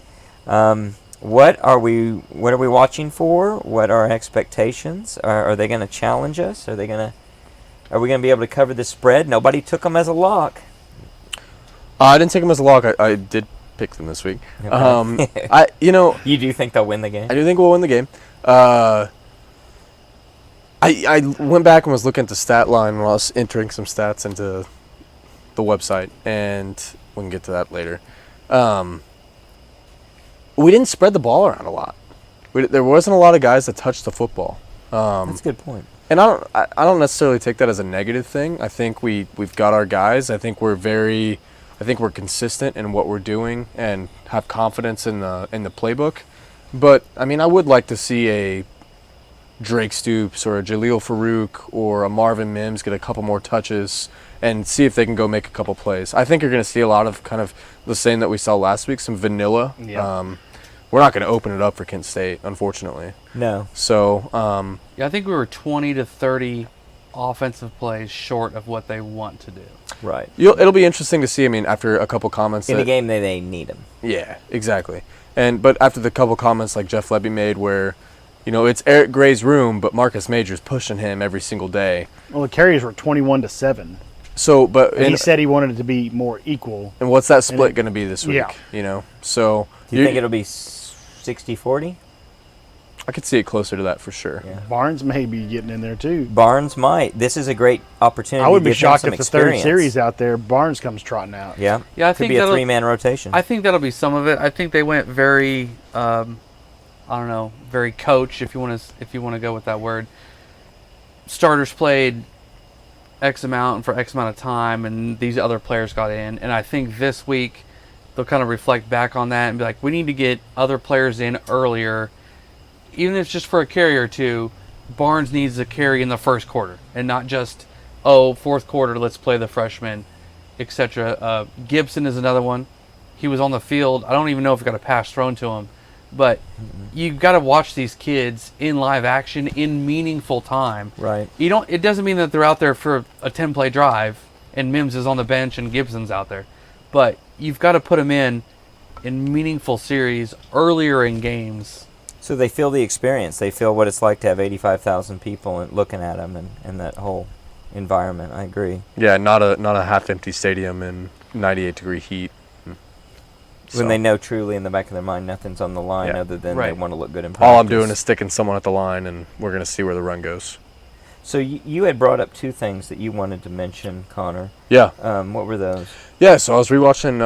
What are we watching for? What are our expectations? Are they going to challenge us? Are we going to be able to cover the spread? Nobody took them as a lock. I didn't take them as a lock. I did pick them this week. Okay. You do think they'll win the game? I do think we'll win the game. I went back and was looking at the stat line when I was entering some stats into the website, and we can get to that later. We didn't spread the ball around a lot. There wasn't a lot of guys that touched the football. That's a good point. And I don't necessarily take that as a negative thing. I think we've got our guys. I think we're consistent in what we're doing and have confidence in the playbook. But I mean, I would like to see a Drake Stoops or a Jaleel Farouk or a Marvin Mims get a couple more touches and see if they can go make a couple plays. I think you're going to see a lot of kind of the same that we saw last week, some vanilla. Yeah. We're not going to open it up for Kent State, unfortunately. No. So, I think we were 20 to 30 offensive plays short of what they want to do. Right. it'll be interesting to see. I mean, after a couple comments In a game they need them. Yeah, exactly. But after the couple comments like Jeff Lebby made where, it's Eric Gray's room, but Marcus Major's pushing him every single day. Well, the carries were 21-7. So, And he said he wanted it to be more equal. And what's that split going to be this week? Yeah. So Do you think it'll be 60-40? I could see it closer to that for sure. Yeah. Barnes may be getting in there too. Barnes might. This is a great opportunity. I would to be give him shocked some if the third experience. series out there, Barnes comes trotting out. Yeah. Yeah, I Could think be a that'll- 3-man rotation. I think that'll be some of it. I think they went very, very coach, if you want to go with that word. Starters played X amount for X amount of time, and these other players got in. And I think this week they'll kind of reflect back on that and be like, we need to get other players in earlier, even if it's just for a carry or two. Barnes needs a carry in the first quarter, and not just, fourth quarter, let's play the freshman, etc. Gibson is another one. He was on the field. I don't even know if he got a pass thrown to him, but you've got to watch these kids in live action in meaningful time. Right. It doesn't mean that they're out there for a 10-play drive and Mims is on the bench and Gibson's out there, but you've got to put them in meaningful series earlier in games. So they feel the experience. They feel what it's like to have 85,000 people looking at them and that whole environment. I agree. Yeah, not a half-empty stadium in 98-degree heat. When they know truly in the back of their mind nothing's on the line other than they Right. want to look good in practice. All I'm doing is sticking someone at the line, and we're going to see where the run goes. So you had brought up two things that you wanted to mention, Connor. Yeah. What were those? Yeah, so I was rewatching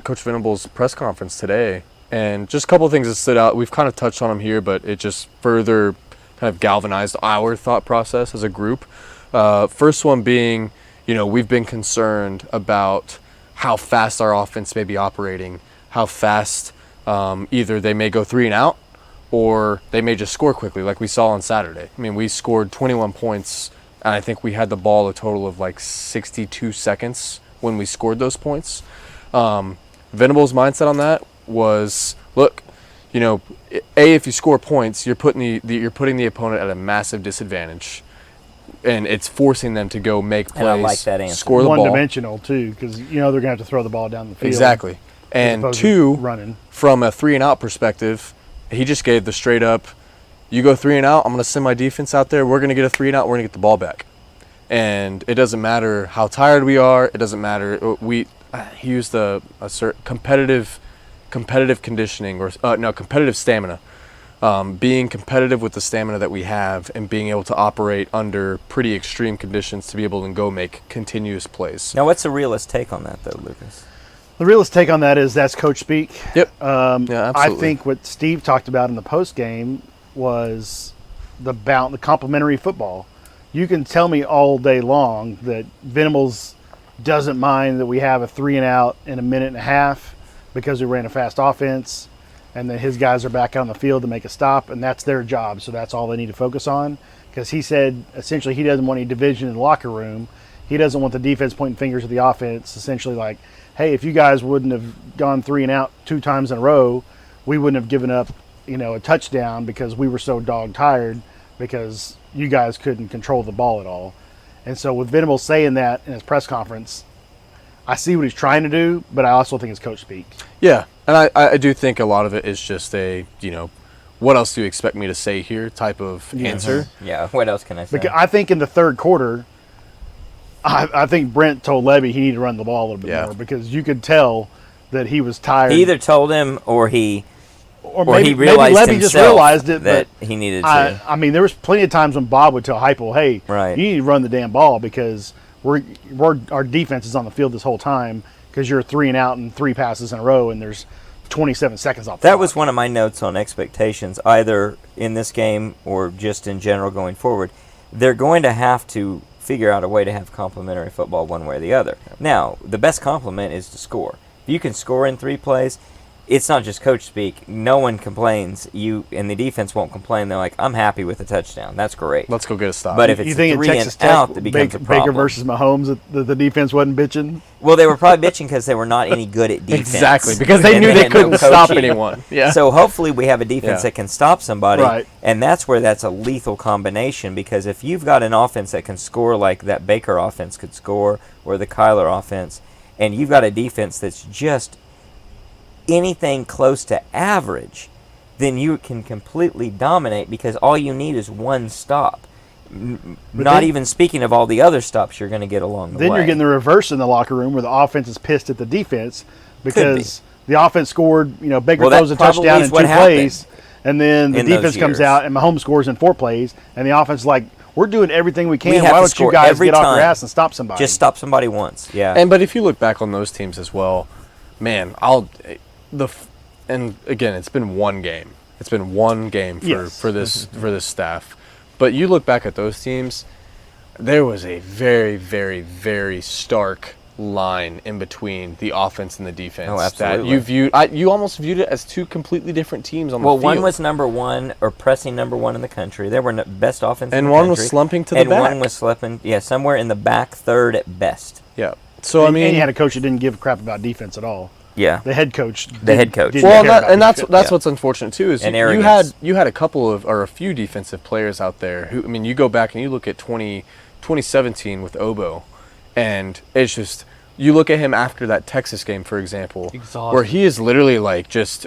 Coach Venable's press conference today, and just a couple of things that stood out. We've kind of touched on them here, but it just further kind of galvanized our thought process as a group. First one being, we've been concerned about how fast our offense may be operating, how fast either they may go 3 and out or they may just score quickly like we saw on Saturday. I mean, we scored 21 points, and I think we had the ball a total of like 62 seconds when we scored those points. Venable's mindset on that was, look, if you score points, you're putting the opponent at a massive disadvantage, and it's forcing them to go make plays. And I like that answer. Score the ball. One-dimensional too, because they're going to have to throw the ball down the field. Exactly. And opposed to two, running. from a 3 and out perspective, he just gave the straight up, you go 3 and out, I'm going to send my defense out there, we're going to get a 3 and out, we're going to get the ball back. And it doesn't matter how tired we are, it doesn't matter, he used a certain competitive conditioning, competitive stamina. Being competitive with the stamina that we have and being able to operate under pretty extreme conditions to be able to go make continuous plays. Now, what's the realist take on that, though, Lucas? The realist take on that is that's coach speak. Yep. Yeah, absolutely. I think what Steve talked about in the post game was the complementary football. You can tell me all day long that Venables doesn't mind that we have a 3 and out in a minute and a half because we ran a fast offense, and then his guys are back out on the field to make a stop, and that's their job, so that's all they need to focus on. Because he said essentially he doesn't want any division in the locker room. He doesn't want the defense pointing fingers at the offense, essentially like, hey, if you guys wouldn't have gone 3 and out 2 times in a row, we wouldn't have given up, a touchdown because we were so dog tired because you guys couldn't control the ball at all. And so with Venables saying that in his press conference, I see what he's trying to do, but I also think it's coach speak. Yeah, and I do think a lot of it is just a, what else do you expect me to say here type of answer. Yeah, what else can I say? Because I think in the third quarter, I think Brent told Levy he needed to run the ball a little bit more because you could tell that he was tired. He either told him or he maybe realized Levy just himself realized it, that but he needed to. I mean, there was plenty of times when Bob would tell Heupel, "Hey, Right. you need to run the damn ball because our defense is on the field this whole time because you're 3 and out and 3 passes in a row and there's 27 seconds off the That clock." was one of my notes on expectations, either in this game or just in general going forward. They're going to have to figure out a way to have complementary football one way or the other. Now, the best complement is to score. If you can score in 3 plays, it's not just coach speak. No one complains. You and the defense won't complain. They're like, I'm happy with the touchdown. That's great. Let's go get a stop. But if it's you think a in 3 Texas and Tech, out, that becomes a problem. Baker versus Mahomes, the defense wasn't bitching? Well, they were probably bitching because they were not any good at defense. Exactly, because they And knew they had no couldn't stop coaching. anyone. Yeah. So hopefully we have a defense Yeah. that can stop somebody, Right. and that's where that's a lethal combination, because if you've got an offense that can score like that Baker offense could score or the Kyler offense, and you've got a defense that's just anything close to average, then you can completely dominate because all you need is one stop. Not even speaking of all the other stops you're going to get along the way. Then you're getting the reverse in the locker room where the offense is pissed at the defense because the offense scored, Baker Well, that throws a probably touchdown is in what 2 happened plays, and then the in those defense comes years. out and Mahomes scores in 4 plays, and the offense is like, we're doing everything we can. We have Why to don't you score guys every get off your time. ass and stop somebody? Just stop somebody once. Yeah. But if you look back on those teams as well, man, and again, it's been one game. It's been one game for this staff. But you look back at those teams, there was a very, very, very stark line in between the offense and the defense. Oh, absolutely. You almost viewed it as 2 completely different teams on the Well, field. one was number 1 or pressing number 1 in the country. They were best offense in and the one country. was slumping to the and back. one was slipping, somewhere in the back third at best. Yeah. So and you had a coach that didn't give a crap about defense at all. Yeah. The head coach. head coach. didn't Well, care about that's defense. what's unfortunate too is And you arrogance. had a couple of or a few defensive players out there who, I mean, you go back and you look at 2017 with Obo, and it's just, you look at him after that Texas game, for example, Exhausted. where he is literally like just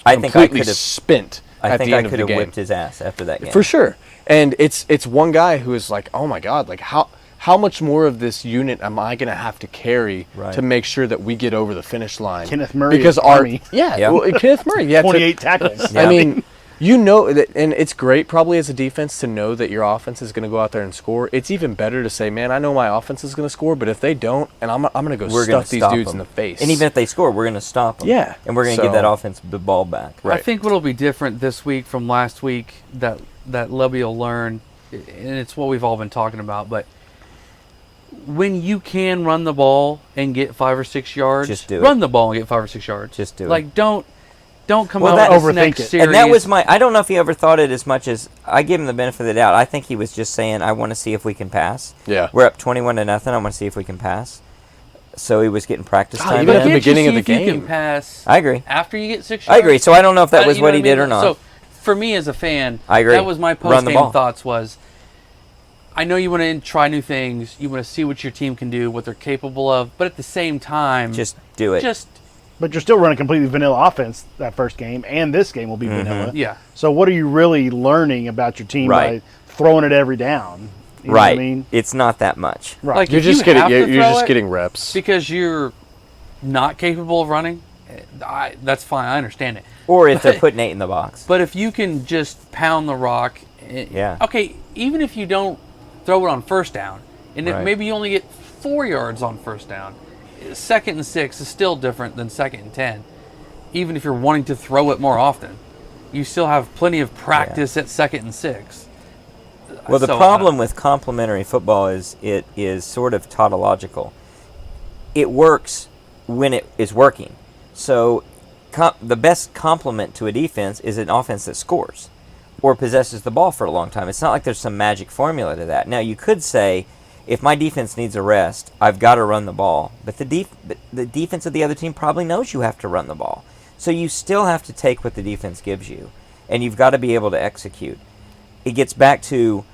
I think I completely could've- spent I at think the I end of could the have game. whipped his ass after that game. For sure. And it's one guy who is like, oh my God, like how much more of this unit am I going to have to carry Right. to make sure that we get over the finish line? Kenneth Murray because of our Army. Yeah. well, Kenneth Murray, yeah, 28 tackles. Yeah. I mean, you know that, and it's great probably as a defense to know that your offense is going to go out there and score. It's even better to say, man, I know my offense is going to score, but if they don't, and I'm going to go We're gonna stuff these stop dudes them. in the face. And even if they score, we're going to stop them. Yeah. And we're going to give that offense the ball back. Right. I think what'll be different this week from last week that Levy will learn, and it's what we've all been talking about, but when you can run the ball and get 5 or 6 yards, Just do it. run the ball and get 5 or 6 yards. Just do it. Like, don't come Well, out that- with this Overthink next it. series. And that was I don't know if he ever thought it as much as, I give him the benefit of the doubt. I think he was just saying, I want to see if we can pass. Yeah. We're up 21-0. I want to see if we can pass. So he was getting practice God, time. even in. at the Can't you beginning of see the if you game. can pass I agree. after you get 6 I yards. agree. So I don't know if that was You what know he I mean? did or not. So for me as a fan, I agree. that was my Run the post-game ball. thoughts was, I know you want to try new things. You want to see what your team can do, what they're capable of. But at the same time, Just do it. But you're still running completely vanilla offense that first game, and this game will be vanilla. yeah. So what are you really learning about your team Right. by throwing it every down? You know right. what I mean? It's not that much. Right. Like, You're if you just getting have to you're throw just it getting reps. because you're not capable of running. That's fine. I understand it. Or if they're putting 8 in the box. But if you can just pound the rock, Yeah. Okay, even if you don't throw it on first down, and if Right. maybe you only get 4 yards on first down, 2nd and 6 is still different than 2nd and 10. Even if you're wanting to throw it more often, you still have plenty of practice at 2nd and 6. Well, the So, problem with complementary football is it is sort of tautological. It works when it is working. So the best complement to a defense is an offense that scores or possesses the ball for a long time. It's not like there's some magic formula to that. Now, you could say, if my defense needs a rest, I've got to run the ball. But the defense of the other team probably knows you have to run the ball. So you still have to take what the defense gives you, and you've got to be able to execute. It gets back to,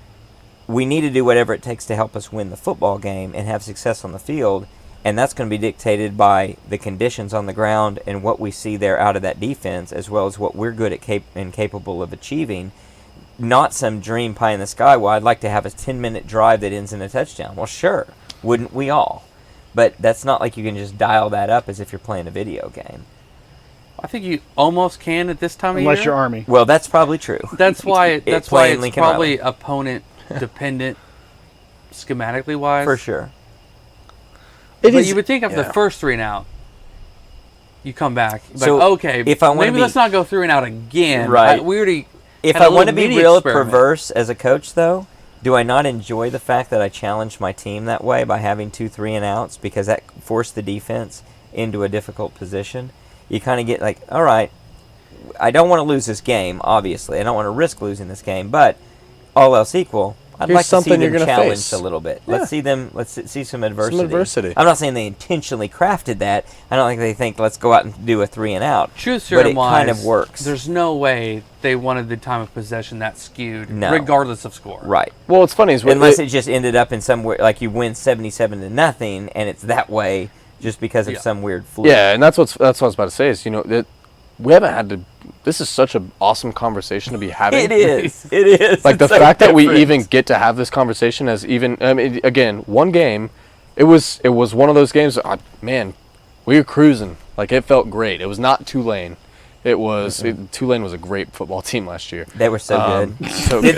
we need to do whatever it takes to help us win the football game and have success on the field, And that's going to be dictated by the conditions on the ground and what we see there out of that defense, as well as what we're good at and capable of achieving. Not some dream pie in the sky. Well, I'd like to have a 10-minute drive that ends in a touchdown. Well, sure. Wouldn't we all? But that's not like you can just dial that up as if you're playing a video game. I think you almost can at this time of year. Unless you're Army. Well, that's probably true. That's why it's Lincoln probably Riley. opponent dependent, schematically wise. For sure. But you would think of the first 3 and out, you come back. So okay, if I wanna maybe let's not go 3 and out again. Right. We already. If had a I want to little be mini real experiment. perverse as a coach, though, do I not enjoy the fact that I challenged my team that way by having 2 3 and outs, because that forced the defense into a difficult position? You kind of get like, all right, I don't want to lose this game, obviously. I don't want to risk losing this game, but all else equal, I'd Here's like to see something you're them gonna challenged face. a little bit. Yeah. Let's see some adversity. Some adversity. I'm not saying they intentionally crafted that. I don't think they think, let's go out and do a 3 and out. Truth but serum it wise, kind of works. There's no way they wanted the time of possession that skewed, No. regardless of score. Right. Well, it's funny is when Unless it just ended up in some way, like you win 77-0, and it's that way just because of Yeah. some weird fluke. Yeah, and that's what I was about to say is, that we haven't had to. This is such an awesome conversation to be having. It is. It is. Like the It's so fact that we different. even get to have this conversation as even. I mean, again, one game. It was one of those games. Man, we were cruising. Like it felt great. It was not Tulane. It was Tulane was a great football team last year. They were so good. So Did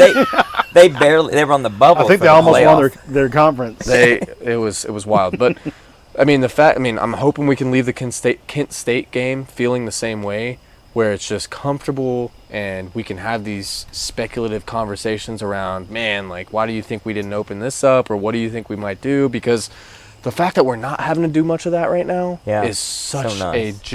they barely? They were on the bubble. I think for they the almost won playoff. their conference. it was wild. But I mean, I'm hoping we can leave the Kent State game feeling the same way, where it's just comfortable and we can have these speculative conversations around, man, like, why do you think we didn't open this up, or what do you think we might do? Because the fact that we're not having to do much of that right now is such nice. just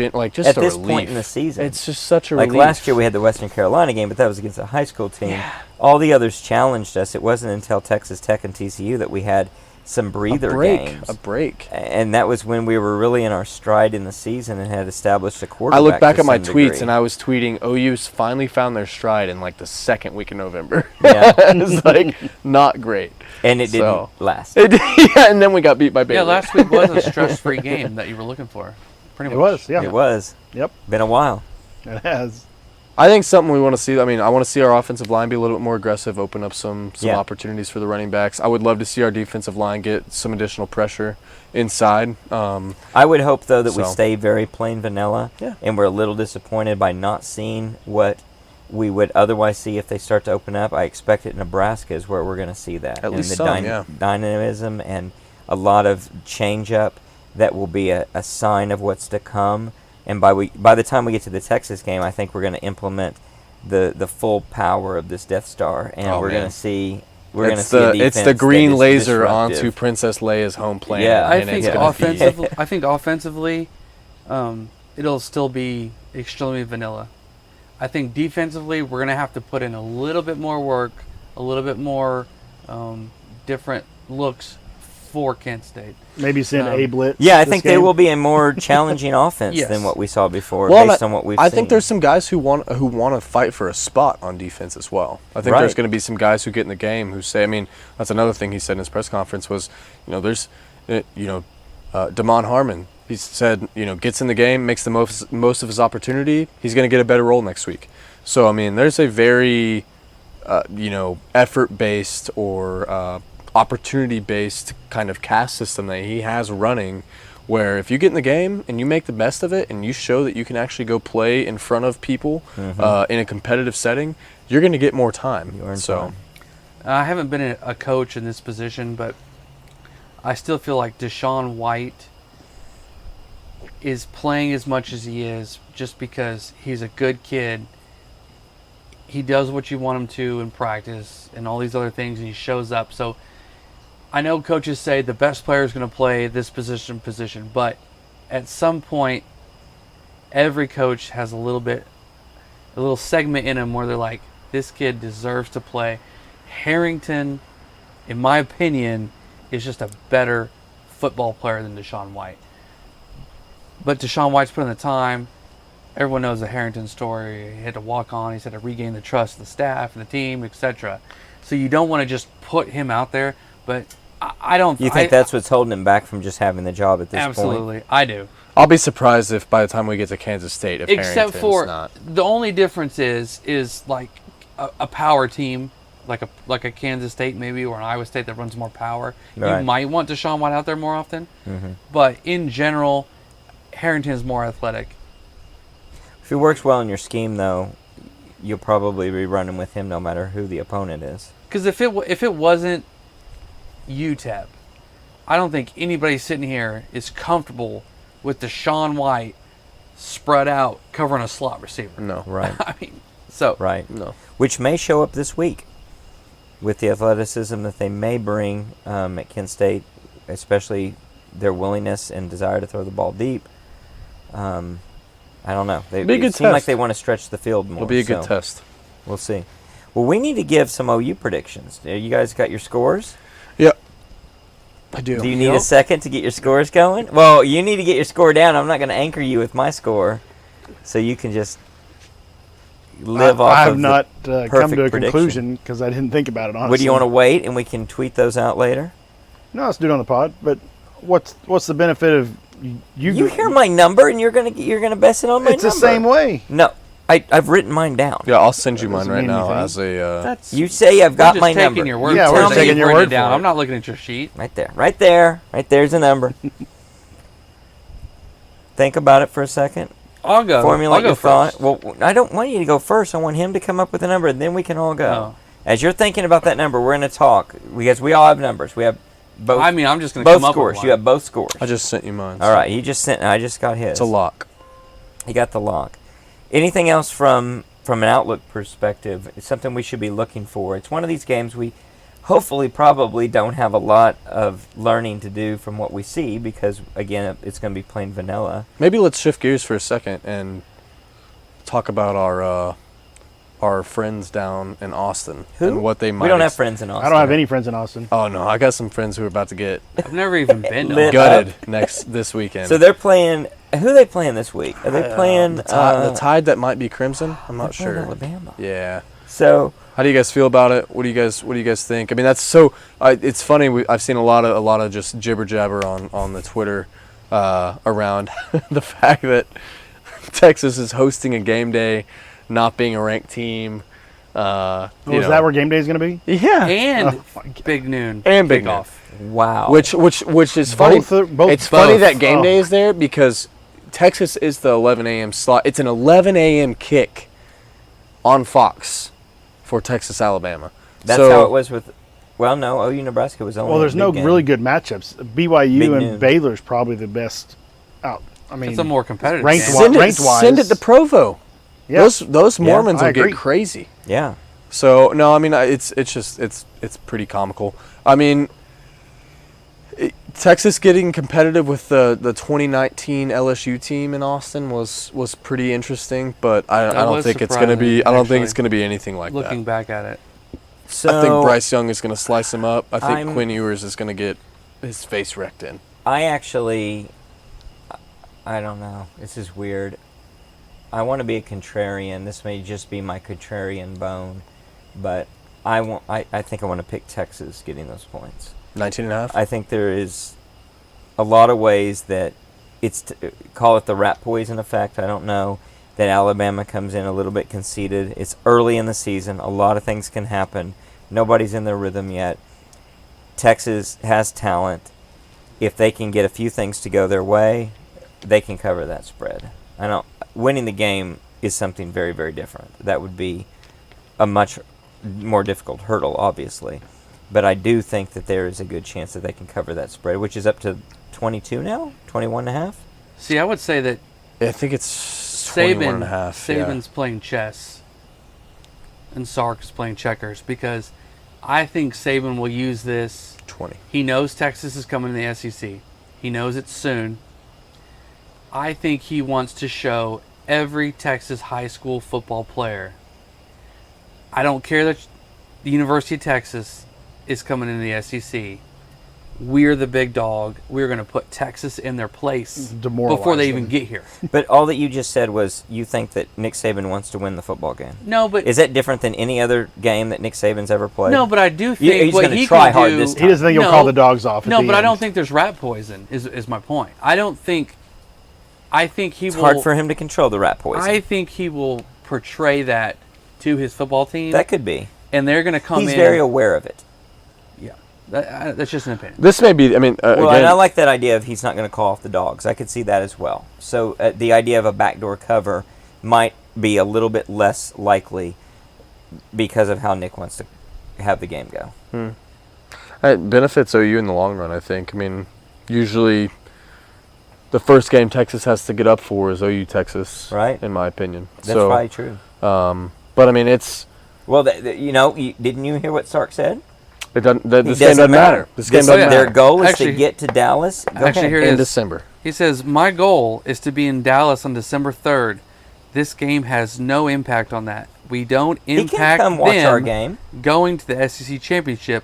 At a this relief. point in the season. It's just such a Like relief. last year we had the Western Carolina game, but that was against a high school team. All the others challenged us. It wasn't until Texas Tech and TCU that we had some breather games. A break. And that was when we were really in our stride in the season and had established a quarterback. I look back to at my some tweets degree. and I was tweeting, OU's finally found their stride in like the second week of November. Yeah. It's like not great. And it didn't So- last. Yeah, and then we got beat by Baylor. Yeah, last week was a stress-free game that you were looking for. Pretty It much. was, yeah. It was. Yep, Been a while. it has. I think something we want to see. I mean, I want to see our offensive line be a little bit more aggressive, open up some Yeah. opportunities for the running backs. I would love to see our defensive line get some additional pressure inside. I would hope, though, that we So. stay very plain vanilla. Yeah. And we're a little disappointed by not seeing what we would otherwise see if they start to open up. I expect it Nebraska is where we're going to see that. At least the some, yeah. dynamism and a lot of change-up that will be a sign of what's to come. And by the time we get to the Texas game, I think we're going to implement the full power of this Death Star, and Oh, we're man. going to see a It's defense the green that is laser disruptive. onto Princess Leia's home planet. Yeah. I and think it's gonna offensively, it'll still be extremely vanilla. I think defensively, we're gonna have to put in a little bit more work, a little bit more different looks for Kent State. Maybe send a blitz. Yeah, I this think game. they will be a more challenging offense Yes. than what we saw before, Well, based on what we've I seen. think there's some guys who want to fight for a spot on defense as well. I think Right. there's going to be some guys who get in the game who say, I mean, that's another thing he said in his press conference was, there's, Damon Harmon. He said, gets in the game, makes the most of his opportunity. He's going to get a better role next week. So I mean, there's a very, effort-based or opportunity-based kind of cast system that he has running, where if you get in the game and you make the best of it and you show that you can actually go play in front of people in a competitive setting, you're going to get more time. You earn So time. I haven't been a coach in this position, but I still feel like Deshaun White is playing as much as he is just because he's a good kid. He does what you want him to in practice and all these other things, and he shows up. So I know coaches say the best player is going to play this position, but at some point, every coach has a little segment in him where they're like, this kid deserves to play. Harrington, in my opinion, is just a better football player than Deshaun White. But Deshaun White's put in the time. Everyone knows the Harrington story. He had to walk on. He's had to regain the trust of the staff and the team, etc. So you don't want to just put him out there. But I don't. You think that's what's holding him back from just having the job at this point? Absolutely, I do. I'll be surprised if by the time we get to Kansas State, if Except Harrington's for not. the only difference is like a power team, like a Kansas State maybe, or an Iowa State that runs more power. Right. You might want Deshaun White out there more often, Mm-hmm. but in general, Harrington is more athletic. If he works well in your scheme, though, you'll probably be running with him no matter who the opponent is. Because if it wasn't UTEP, I don't think anybody sitting here is comfortable with Deshaun White spread out covering a slot receiver. No. Right. I mean, so Right. No. Which may show up this week with the athleticism that they may bring at Kent State, especially their willingness and desire to throw the ball deep. I don't know. It'll be a good it seem like test. they want to stretch the field more. It'll be a good so test. We'll see. Well, we need to give some OU predictions. You guys got your scores? Yep. I do. Do you need a second to get your scores going? Well, you need to get your score down. I'm not going to anchor you with my score, so you can just live off I have of not the come perfect to a prediction. conclusion because I didn't think about it, honestly. Would you want to wait and we can tweet those out later? No, let's do it on the pod. But what's the benefit of You hear my number and you're gonna best it on my It's number. the same way. No, I've written mine down. Yeah, I'll send you That mine doesn't right mean now anything. as a. that's You say I've got we're just my taking number. your word. Yeah, for we're it. just taking You've your written word it down. for it. I'm not looking at your sheet. Right there. Right there's a number. Think about it for a second. I'll go. Formulate I'll go your thought. first. Well, I don't want you to go first. I want him to come up with a number, and then we can all go. Oh. As you're thinking about that number, we're going to talk because we all have numbers. We have both. I mean, I'm just going to both come scores. up with You one. have both scores. I just sent you mine. All right. He just sent. I just got his. It's a lock. He got the lock. Anything else from an outlook perspective? It's something we should be looking for. It's one of these games we hopefully probably don't have a lot of learning to do from what we see because again it's going to be plain vanilla. Maybe let's shift gears for a second and talk about our friends down in Austin Who? and what they might. We don't have friends in Austin. I don't have any friends in Austin. Oh no, I got some friends who are about to get I've never even been to Lit Austin. gutted this weekend. So they're playing. Who are they playing this week? Are they playing the Tide that might be Crimson. I'm not they're playing sure. Alabama. Yeah. So How do you guys feel about it? What do you guys think? I mean, that's so. It's funny. I've seen a lot of just jibber jabber on the Twitter around the fact that Texas is hosting a game day, not being a ranked team. Is that where game day is going to be? Yeah. And Oh, my God. Big Noon. And Big kickoff. wow. Which is funny. Both. It's funny that game Oh. day is there because Texas is the 11 a.m. slot. It's an 11 a.m. kick on Fox for Texas Alabama. That's So- how it was with. Well, no, OU Nebraska was only. Well, a there's big no game. really good matchups. Big BYU noon. and Baylor's probably the best out. I mean, It's a more competitive ranked game. wi- ranked-wise. Send it to Provo. yeah. Those Mormons I will agree. get crazy. Yeah. So no, I mean it's pretty comical. I mean, Texas getting competitive with the 2019 LSU team in Austin was pretty interesting, but I don't was think it's gonna be. surprising, I don't think it's actually, gonna be anything like Looking that. back at it. So I think Bryce Young is gonna slice him up. I think I'm- Quinn Ewers is gonna get his face wrecked in. I actually, I don't know. This is weird. I want to be a contrarian. This may just be my contrarian bone, but I think I want to pick Texas getting those points. 19.5. I think there is a lot of ways that call it the rat poison effect. I don't know that Alabama comes in a little bit conceited. It's early in the season. A lot of things can happen. Nobody's in their rhythm yet. Texas has talent. If they can get a few things to go their way, they can cover that spread. Winning the game is something very, very different. That would be a much more difficult hurdle, obviously. But I do think that there is a good chance that they can cover that spread, which is up to 22 now, 21.5. See, I would say that I think it's 21.5. Saban's playing chess and Sark's playing checkers because I think Saban will use this. 20. He knows Texas is coming to the SEC. He knows it's soon. I think he wants to show every Texas high school football player. I don't care that the University of Texas is coming into the SEC. we're the big dog. We're going to put Texas in their place Demoralize before they them. even get here. But all that you just said was you think that Nick Saban wants to win the football game. No, but Is that different than any other game that Nick Saban's ever played? no, but I do You- think he's what gonna he try can hard do. this time. He doesn't think he'll No. call the dogs off. At No, the but I end. don't think there's rat poison. Is my point. I don't think. I think he It's will. hard for him to control the rat poison. I think he will portray that to his football team, that could be. and they're going to come He's in. very aware of it. Yeah, that's just an opinion. This may be. I mean, Well, again, and I like that idea of he's not going to call off the dogs. I could see that as well. So the idea of a backdoor cover might be a little bit less likely because of how Nick wants to have the game go. it benefits OU in the long run. I think. I mean, usually, the first game Texas has to get up for is OU Texas, Right. in my opinion. That's so, probably true. but I mean, it's Well, didn't you hear what Sark said? it doesn't. This He game doesn't matter. This game doesn't Their matter. goal is Actually- to get to Dallas. Go actually, ahead. here it in is. December. He says, "My goal is to be in Dallas on December 3rd. This game has no impact on that. We don't He impact can come watch them our game. going to the SEC championship,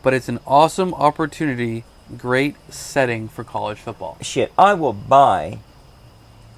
but it's an awesome opportunity, great setting for college football." Shit, I will buy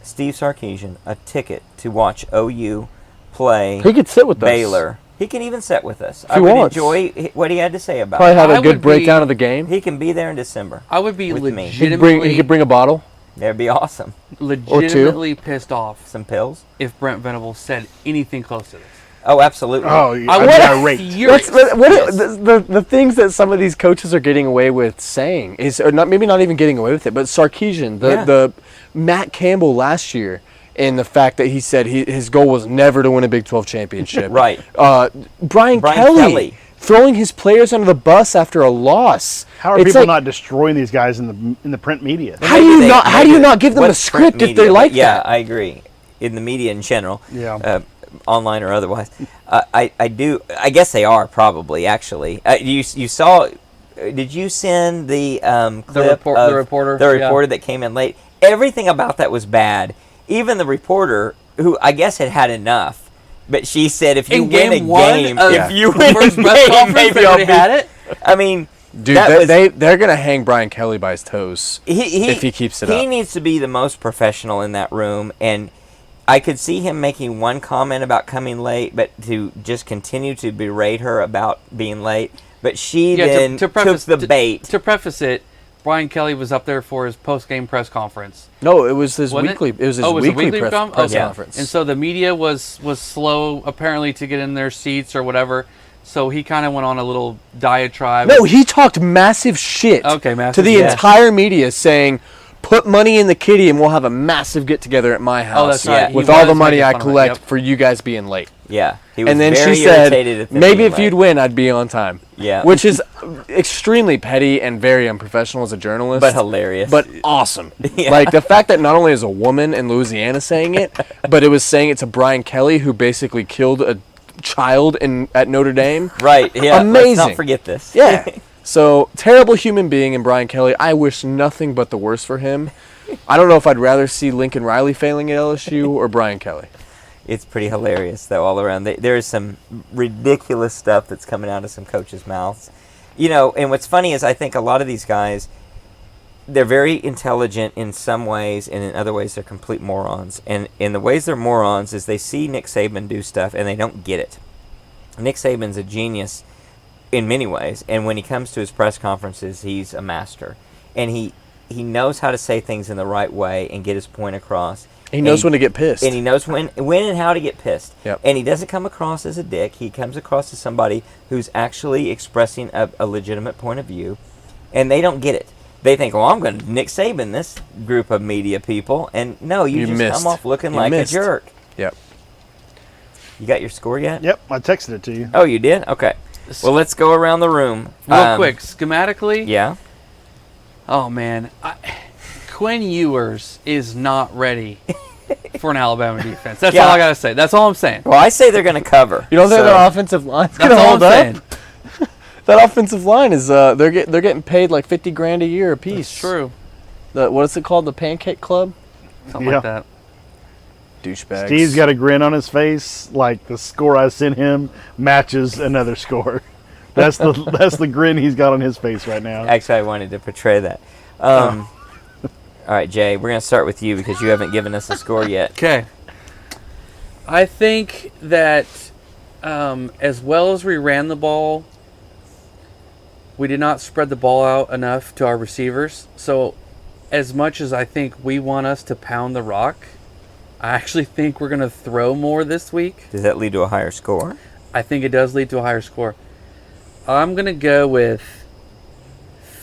Steve Sarkisian a ticket to watch OU play He could sit with us. Baylor. He can even sit with us. If I he would wants. enjoy what he had to say about Probably it. have I a good would breakdown be- of the game. He can be there in December. I would be With me. legitimately, He could bring a bottle. That'd be awesome. legitimately pissed off Some pills. if Brent Venables said anything close to this. Oh, absolutely. Oh, yeah, I I'd would be have irate. furious. Yes. The things that some of these coaches are getting away with saying is, or not maybe not even getting away with it, but Sarkisian, Yeah. the Matt Campbell last year, in the fact that he said his goal was never to win a Big 12 championship. Right. Brian Brian Kelly, Kelly. throwing his players under the bus after a loss. How are It's people like, not destroying these guys in the print media? How do you not? How do you not give them a What's print script if media? they like Yeah, that? I agree. In the media in general, Yeah. online or otherwise, I do. I guess they are probably actually. You saw? Did you send the clip report- of the reporter, the yeah. reporter that came in late? Everything about that was bad. Even the reporter, who I guess had enough, but she said, "If you In win a game one game, of if you the win a first press game, conference, maybe they I'll already be." had it. I mean, Dude, that was, they're gonna hang Brian Kelly by his toes if he keeps it up. He needs to be the most professional in that room, and I could see him making one comment about coming late, but to just continue to berate her about being late. But she then took the bait. To preface it, Brian Kelly was up there for his post-game press conference. No, it was his Wasn't weekly. It was his Oh, weekly press Okay. conference. And so the media was slow, apparently, to get in their seats or whatever. So he kind of went on a little diatribe. No, he talked massive shit Okay, massive to the shit. entire media, saying, "Put money in the kitty, and we'll have a massive get together at my house that's right. He with all the was money making I fun of it, collect yep. for you guys being late." Yeah, he was And then very she said, irritated at them "Maybe being if you'd late. win, I'd be on time." Yeah. which is extremely petty and very unprofessional as a journalist, But hilarious. but awesome. Yeah. Like the fact that not only is a woman in Louisiana saying it, but it was saying it to Brian Kelly, who basically killed a child at Notre Dame. Right, yeah. Let's Amazing. not forget this. Yeah. So, terrible human being in Brian Kelly. I wish nothing but the worst for him. I don't know if I'd rather see Lincoln Riley failing at LSU or Brian Kelly. It's pretty hilarious, though, all around. There is some ridiculous stuff that's coming out of some coaches' mouths. You know, and what's funny is I think a lot of these guys, they're very intelligent in some ways, and in other ways they're complete morons. And in the ways they're morons is they see Nick Saban do stuff, and they don't get it. Nick Saban's a genius in many ways, and when he comes to his press conferences, he's a master. And he knows how to say things in the right way and get his point across. He knows when to get pissed. And he knows when and how to get pissed. Yep. And he doesn't come across as a dick. He comes across as somebody who's actually expressing a legitimate point of view. And they don't get it. They think, well, I'm going to Nick Saban this group of media people. And no, you just missed. come off looking You like missed. a jerk. Yep. You got your score yet? Yep, I texted it to you. Oh, you did? Okay. Well, let's go around the room. Real quick, schematically. Yeah. Oh man, Quinn Ewers is not ready for an Alabama defense. That's Yeah. all I gotta say. That's all I'm saying. Well, I say they're going to cover. You don't think so- their offensive line's That's gonna all hold I'm up? saying. That offensive line is they're getting paid like $50,000 a year a piece. It's true. What is it called? The Pancake Club? Something Yeah. like that. Douchebags. Steve's got a grin on his face like the score I sent him matches another score. That's the grin he's got on his face right now. Actually, I wanted to portray that. All right, Jay, we're going to start with you because you haven't given us a score yet. Okay. I think that as well as we ran the ball, we did not spread the ball out enough to our receivers. So as much as I think we want us to pound the rock, I actually think we're going to throw more this week. Does that lead to a higher score? I think it does lead to a higher score. I'm going to go with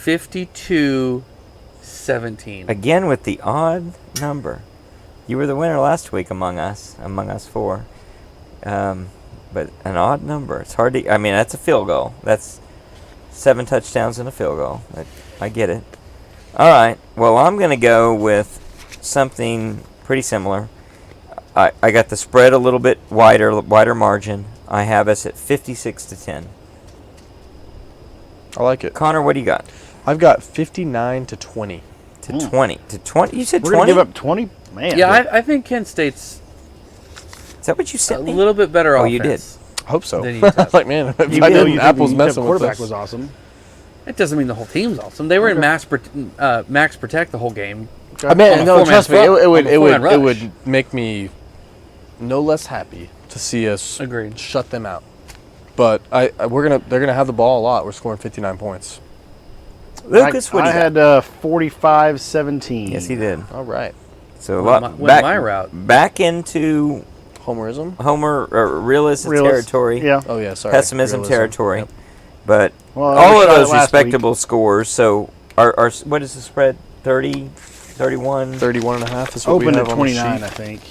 52-17. Again with the odd number. You were the winner last week among us four. But an odd number. It's hard to... I mean, that's a field goal. That's 7 touchdowns and a field goal. I get it. All right. Well, I'm going to go with something pretty similar. I got the spread a little bit wider margin. I have us at 56-10. I like it. Connor, what do you got? I've got 59-20. To 20. To 20? You said We're going 20? to give up 20? Man. Yeah, I think Kent State's Is that what you a sent me? little bit better Oh, offense. you did. I hope so. Than Utah. Like, man, if Even I though didn't, you Apple's think the messing with quarterback us. was awesome. It doesn't mean the whole team's awesome. They were in max protect the whole game. I mean, On no, the trust me, four-man it would front, on the four-man it rush. would make me no less happy to see us Agreed. shut them out. But they're gonna have the ball a lot. We're scoring 59 points. Lucas, what do I you got? had 45-17. Yes, he did. All right, So Went my route. back into homerism. Homer realism Realist- territory. Yeah. Oh yeah, sorry. Pessimism Realism. territory. Yep. But Well, all of I those shot it last respectable scores. So our what is the spread? 30, 31? 31 and a half is what Open we to have on the 29, sheet. I think.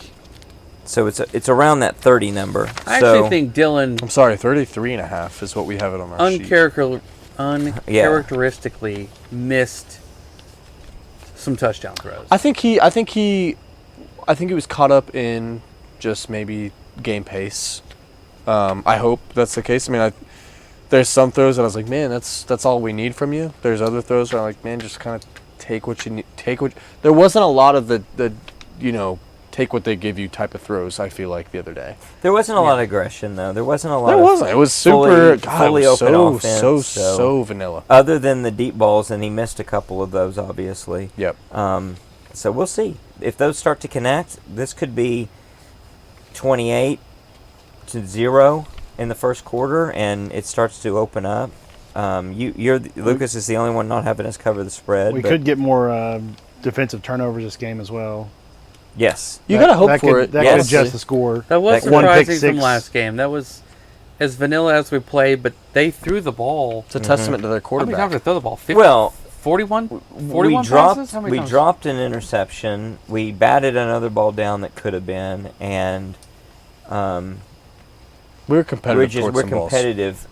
So it's around that 30 number. I so, actually think Dylan I'm sorry, 33 and a half is what we have it on our sheet. uncharacteristically missed some touchdown throws. I think he was caught up in just maybe game pace. I hope that's the case. I mean, there's some throws that I was like, man, that's all we need from you. There's other throws where I'm like, man, just kind of take what you need. There wasn't a lot of the take what they give you type of throws. I feel like the other day. there wasn't a lot of aggression though. There wasn't a lot. There wasn't. It was super fully it was open offense. so vanilla. Other than the deep balls, and he missed a couple of those, obviously. Yep. So we'll see if those start to connect. This could be 28-0 in the first quarter, and it starts to open up. Lucas is the only one not having us cover the spread. We but could get more defensive turnovers this game as well. Yes. You gotta hope that for could, it. That Yes. could adjust the score. That was That one pick surprising from six. last game. That was as vanilla as we played, but they threw the ball. It's a testament to their How many times quarterback. did they throw the ball? 50, Well, 41? we 41 dropped passes? How many we times? dropped an interception. We batted another ball down that could have been, and We were competitive we're towards some balls. competitive.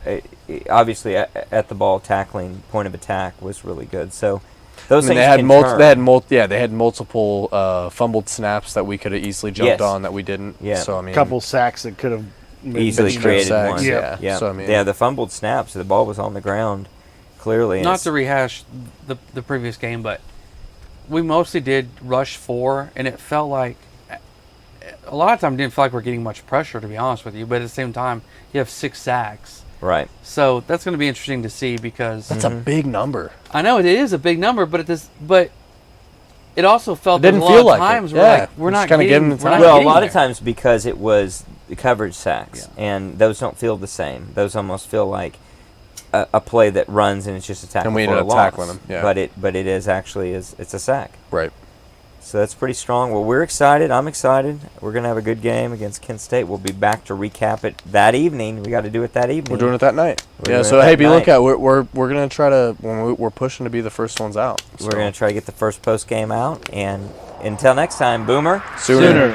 Obviously, at the ball tackling point of attack was really good. So those things They had can multiple. turn. They had multiple fumbled snaps that we could have easily jumped Yes. on that we didn't. Yeah. So I mean, Couple sacks that could have easily Big created sacks, one. yeah. Yeah. So, I mean- the fumbled snaps. The ball was on the ground, clearly. and Not it's- to rehash the previous game, but we mostly did rush 4, and it felt like a lot of time didn't feel like we're getting much pressure, to be honest with you. But at the same time, you have 6 sacks, right. so that's going to be interesting to see because that's a big number. I know it is a big number, but it also felt It didn't there's a feel lot of like it. times Yeah. where like, we're Just not kinda getting, giving the we're not time. Well, a getting lot of there. times because it was the coverage sacks, and those don't feel the same. Those almost feel like a play that runs and it's just a tackle And we for ended a up loss. tackling them, yeah. But it is actually it's a sack. Right. So that's pretty strong. Well, we're excited. I'm excited. We're going to have a good game against Kent State. We'll be back to recap it that evening. We got to do it that evening. We're doing it that night. We're Yeah. doing So it hey, that be night. lookout. We're gonna try to we're pushing to be the first ones out. We're going to try to get the first post game out. And until next time, Boomer. Sooner.